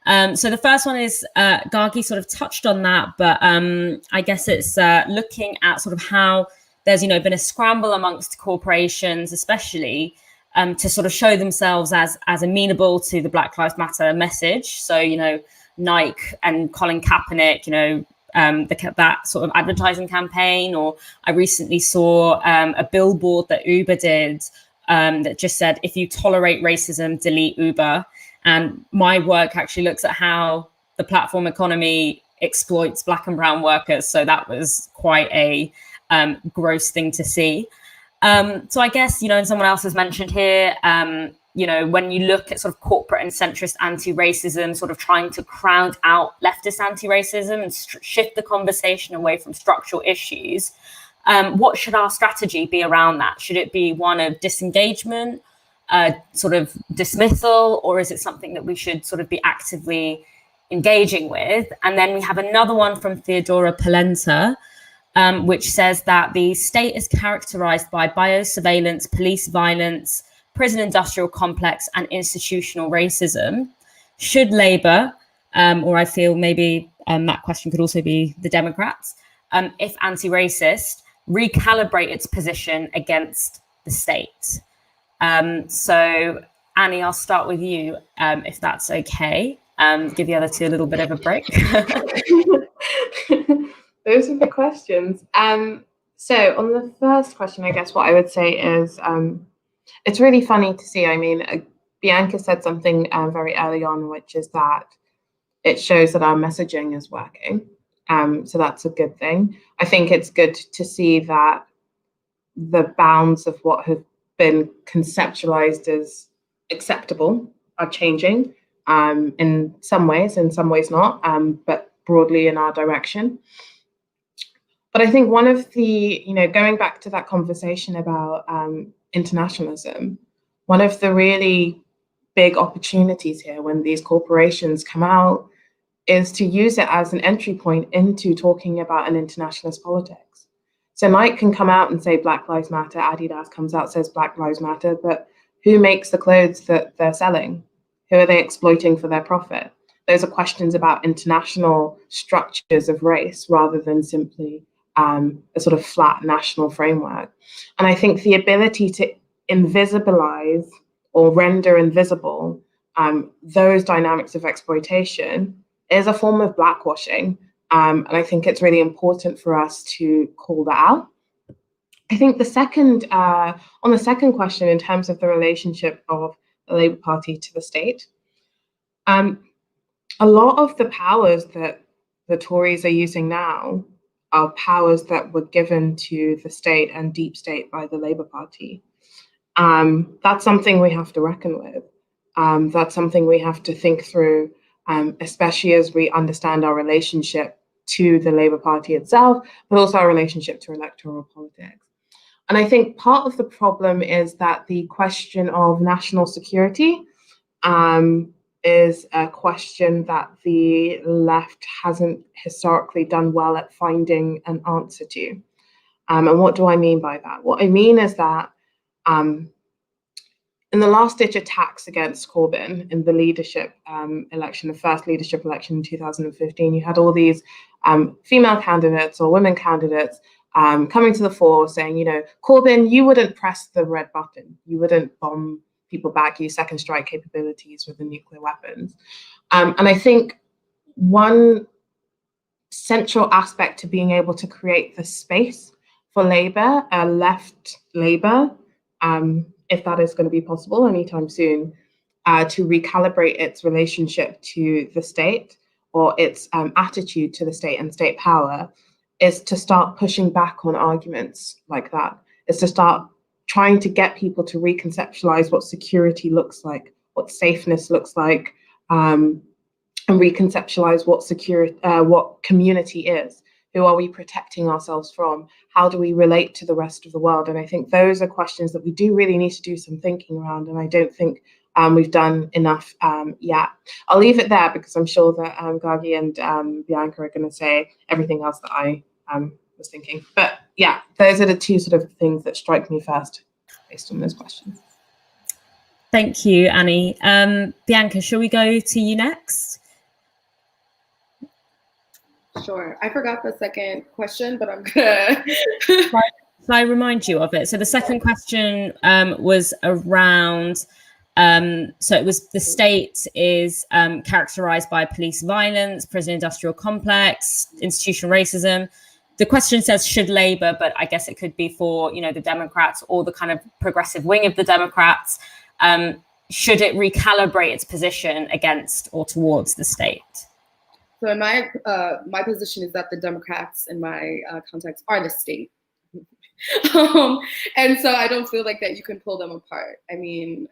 So the first one is Gargi sort of touched on that, but I guess it's looking at sort of how there's been a scramble amongst corporations, especially to sort of show themselves as amenable to the Black Lives Matter message. So Nike and Colin Kaepernick, that sort of advertising campaign. Or I recently saw a billboard that Uber did that just said, if you tolerate racism, delete Uber. And my work actually looks at how the platform economy exploits Black and brown workers. So that was quite a gross thing to see. So I guess, you know, and someone else has mentioned here, you know, when you look at sort of corporate and centrist anti-racism, sort of trying to crowd out leftist anti-racism and shift the conversation away from structural issues, what should our strategy be around that? Should it be one of disengagement, sort of dismissal, or is it something that we should sort of be actively engaging with? And then we have another one from Theodora Polenta, which says that the state is characterized by biosurveillance, police violence, prison industrial complex, and institutional racism. Should Labour, or I feel maybe that question could also be the Democrats, if anti-racist, recalibrate its position against the state? So Annie, I'll start with you, if that's okay. Give the other two a little bit of a break. Those are the questions. So on the first question, I guess what I would say is it's really funny to see. I mean, Bianca said something very early on, which is that it shows that our messaging is working. So that's a good thing. I think it's good to see that the bounds of what have been conceptualized as acceptable are changing in some ways not, but broadly in our direction. But I think one of the, you know, going back to that conversation about internationalism, one of the really big opportunities here when these corporations come out is to use it as an entry point into talking about an internationalist politics. So Nike can come out and say Black Lives Matter, Adidas comes out, says Black Lives Matter, but who makes the clothes that they're selling? Who are they exploiting for their profit? Those are questions about international structures of race rather than simply a sort of flat national framework. And I think the ability to invisibilize or render invisible those dynamics of exploitation is a form of blackwashing. And I think it's really important for us to call that out. I think the second, on the second question, in terms of the relationship of the Labour Party to the state, a lot of the powers that the Tories are using now are powers that were given to the state and deep state by the Labour Party. That's something we have to reckon with. That's something we have to think through, especially as we understand our relationship to the Labour Party itself, but also our relationship to electoral politics. And I think part of the problem is that the question of national security is a question that the left hasn't historically done well at finding an answer to. And what do I mean by that? What I mean is that in the last-ditch attacks against Corbyn in the leadership election, the first leadership election in 2015, you had all these female candidates or women candidates coming to the fore saying, you know, Corbyn, you wouldn't press the red button. You wouldn't bomb people back, use second strike capabilities with the nuclear weapons. And I think one central aspect to being able to create the space for Labour, left Labour, if that is going to be possible anytime soon, to recalibrate its relationship to the state or its attitude to the state and state power, is to start pushing back on arguments like that, is to start trying to get people to reconceptualize what security looks like, what safeness looks like, and reconceptualize what community is. Who are we protecting ourselves from? How do we relate to the rest of the world? And I think those are questions that we do really need to do some thinking around. And I don't think we've done enough yet. I'll leave it there because I'm sure that Gargi and Bianca are going to say everything else that I was thinking. But yeah, those are the two sort of things that strike me first based on those questions. Thank you, Annie. Bianca, shall we go to you next? Sure. I forgot the second question, but I'm gonna. Shall I remind you of it? So the second question was around So it was the state is characterized by police violence, prison industrial complex, institutional racism. The question says, should Labour, but I guess it could be for, you know, the Democrats or the kind of progressive wing of the Democrats, should it recalibrate its position against or towards the state? So in my position is that the Democrats in my context are the state. And so I don't feel like that you can pull them apart. I mean,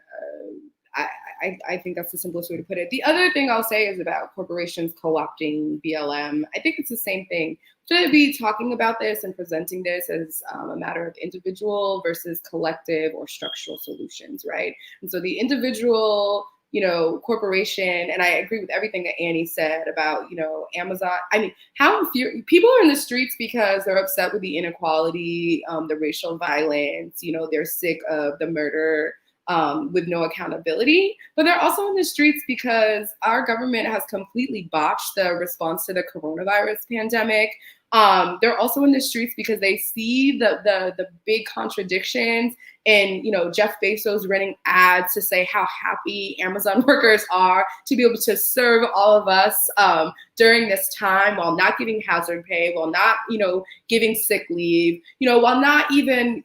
I think that's the simplest way to put it. The other thing I'll say is about corporations co-opting BLM. I think it's the same thing. Should be talking about this and presenting this as a matter of individual versus collective or structural solutions, right? And so the individual, you know, corporation, and I agree with everything that Annie said about, you know, Amazon. I mean, how people are in the streets because they're upset with the inequality, the racial violence, you know, they're sick of the murder with no accountability, but they're also in the streets because our government has completely botched the response to the coronavirus pandemic. They're also in the streets because they see the big contradictions in, you know, Jeff Bezos running ads to say how happy Amazon workers are to be able to serve all of us during this time, while not giving hazard pay, while not, you know, giving sick leave, you know, while not even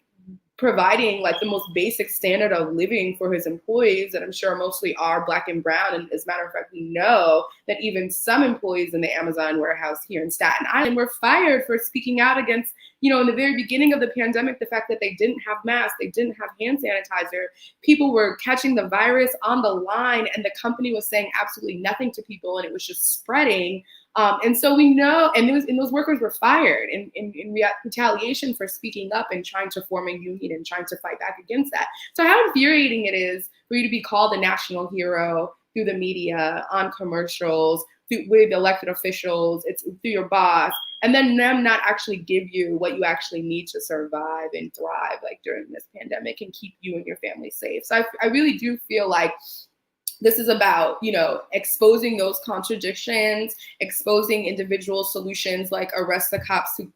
providing like the most basic standard of living for his employees that I'm sure mostly are Black and brown. And as a matter of fact, we know that even some employees in the Amazon warehouse here in Staten Island were fired for speaking out against, you know, in the very beginning of the pandemic, the fact that they didn't have masks, they didn't have hand sanitizer. People were catching the virus on the line and the company was saying absolutely nothing to people and it was just spreading. And so we know, and those workers were fired in retaliation for speaking up and trying to form a union and trying to fight back against that. So how infuriating it is for you to be called a national hero through the media, on commercials, with elected officials, it's through your boss, and then them not actually give you what you actually need to survive and thrive like during this pandemic and keep you and your family safe. So I really do feel like this is about, you know, exposing those contradictions, exposing individual solutions like arrest the cops who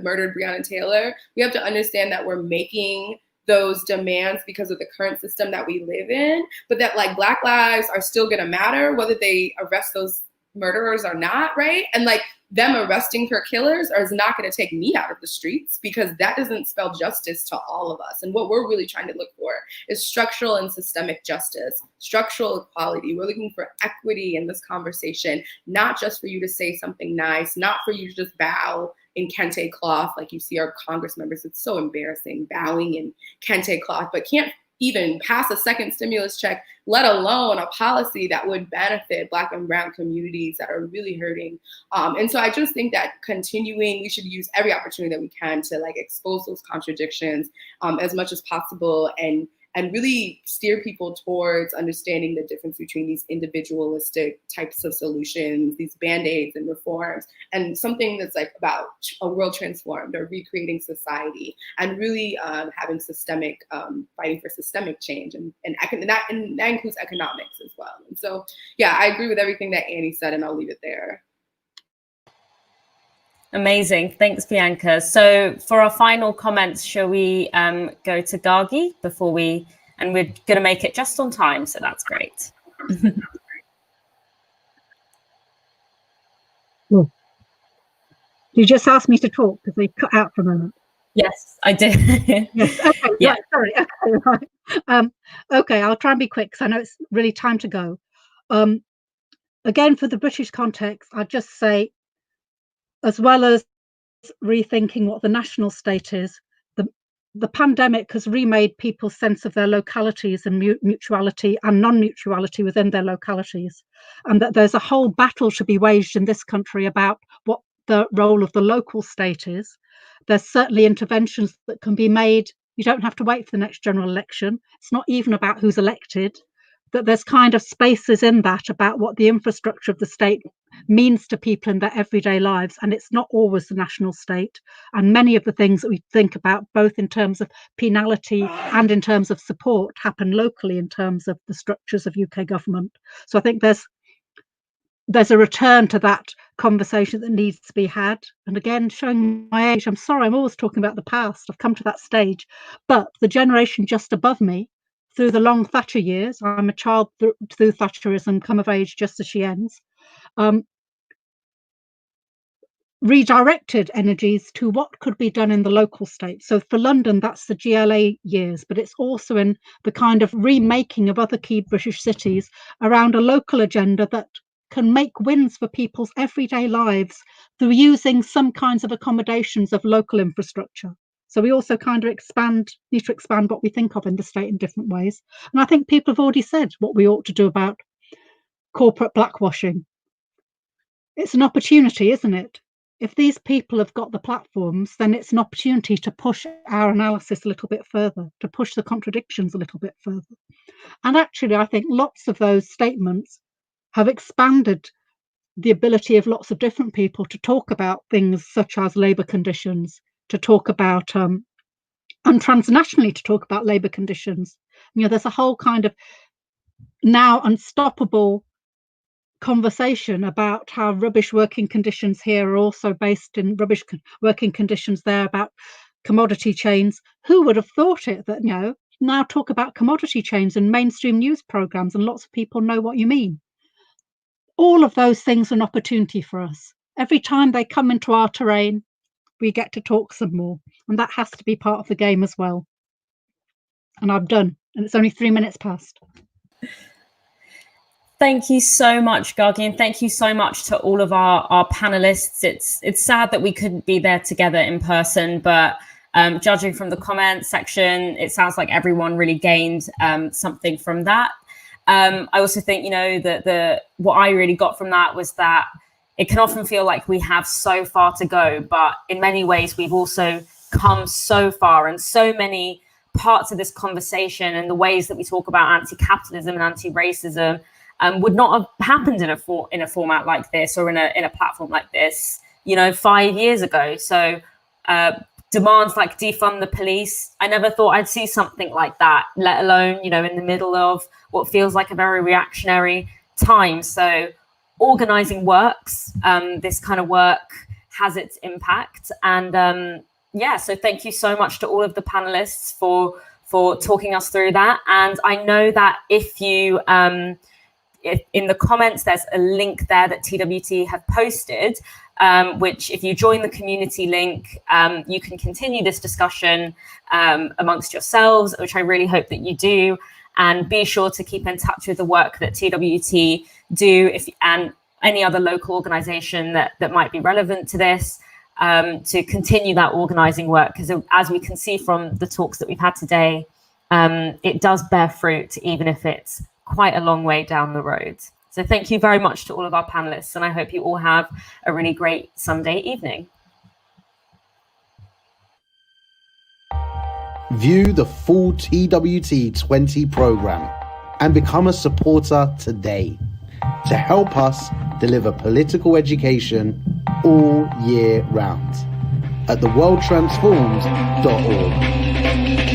murdered Breonna Taylor. We have to understand that we're making those demands because of the current system that we live in, but that like Black lives are still gonna matter whether they arrest those murderers or not, right? And like them arresting her killers is not going to take me out of the streets because that doesn't spell justice to all of us. And what we're really trying to look for is structural and systemic justice, structural equality. We're looking for equity in this conversation, not just for you to say something nice, not for you to just bow in kente cloth like you see our Congress members. It's so embarrassing, bowing in kente cloth, but can't even pass a second stimulus check, let alone a policy that would benefit Black and brown communities that are really hurting. And so I just think that we should use every opportunity that we can to like expose those contradictions as much as possible and really steer people towards understanding the difference between these individualistic types of solutions, these band-aids and reforms, and something that's like about a world transformed or recreating society, and really having systemic, fighting for systemic change, and that includes economics as well. And so, yeah, I agree with everything that Annie said, and I'll leave it there. Amazing. Thanks, Bianca. So for our final comments, shall we go to Gargi before we're going to make it just on time. So that's great. You just asked me to talk because they cut out for a moment. Yes, I did. Yes. Okay. Yeah. Right, sorry. Okay, right. Okay, I'll try and be quick because I know it's really time to go. Again, for the British context, I'd just say, as well as rethinking what the national state is, the pandemic has remade people's sense of their localities and mutuality and non-mutuality within their localities, and that there's a whole battle to be waged in this country about what the role of the local state is. There's certainly interventions that can be made. You don't have to wait for the next general election. It's not even about who's elected. That there's kind of spaces in that about what the infrastructure of the state means to people in their everyday lives, and it's not always the national state. And many of the things that we think about, both in terms of penality and in terms of support, happen locally in terms of the structures of UK government. So I think there's a return to that conversation that needs to be had. And again, showing my age, I'm sorry, I'm always talking about the past. I've come to that stage, but the generation just above me through the long Thatcher years, I'm a child through Thatcherism, come of age just as she ends, redirected energies to what could be done in the local state. So for London, that's the GLA years, but it's also in the kind of remaking of other key British cities around a local agenda that can make wins for people's everyday lives through using some kinds of accommodations of local infrastructure. So we also kind of need to expand what we think of in the state in different ways. And I think people have already said what we ought to do about corporate blackwashing. It's an opportunity, isn't it? If these people have got the platforms, then it's an opportunity to push our analysis a little bit further, to push the contradictions a little bit further. And actually, I think lots of those statements have expanded the ability of lots of different people to talk about things such as labour conditions, to talk about, and transnationally to talk about labour conditions. You know, there's a whole kind of now unstoppable conversation about how rubbish working conditions here are also based in rubbish working conditions there, about commodity chains. Who would have thought it that, you know, now talk about commodity chains in mainstream news programs and lots of people know what you mean. All of those things are an opportunity for us. Every time they come into our terrain, we get to talk some more, and that has to be part of the game as well. And I'm done, and it's only 3 minutes past. Thank you so much, Gargi, and thank you so much to all of our panelists. It's sad that we couldn't be there together in person, but judging from the comments section, it sounds like everyone really gained something from that. I also think, you know, that what I really got from that was that it can often feel like we have so far to go, but in many ways we've also come so far, and so many parts of this conversation and the ways that we talk about anti-capitalism and anti-racism would not have happened in a format like this, or in a platform like this, you know, 5 years ago. So demands like defund the police, I never thought I'd see something like that, let alone, you know, in the middle of what feels like a very reactionary time. So organizing works. This kind of work has its impact. And yeah, so thank you so much to all of the panelists for talking us through that. And I know that if you if in the comments, there's a link there that TWT have posted, which if you join the community link, you can continue this discussion amongst yourselves, which I really hope that you do. And be sure to keep in touch with the work that TWT do, and any other local organization that might be relevant to this, to continue that organizing work. Because as we can see from the talks that we've had today, it does bear fruit, even if it's quite a long way down the road. So thank you very much to all of our panelists, and I hope you all have a really great Sunday evening. View the full TWT20 program and become a supporter today to help us deliver political education all year round at theworldtransformed.org.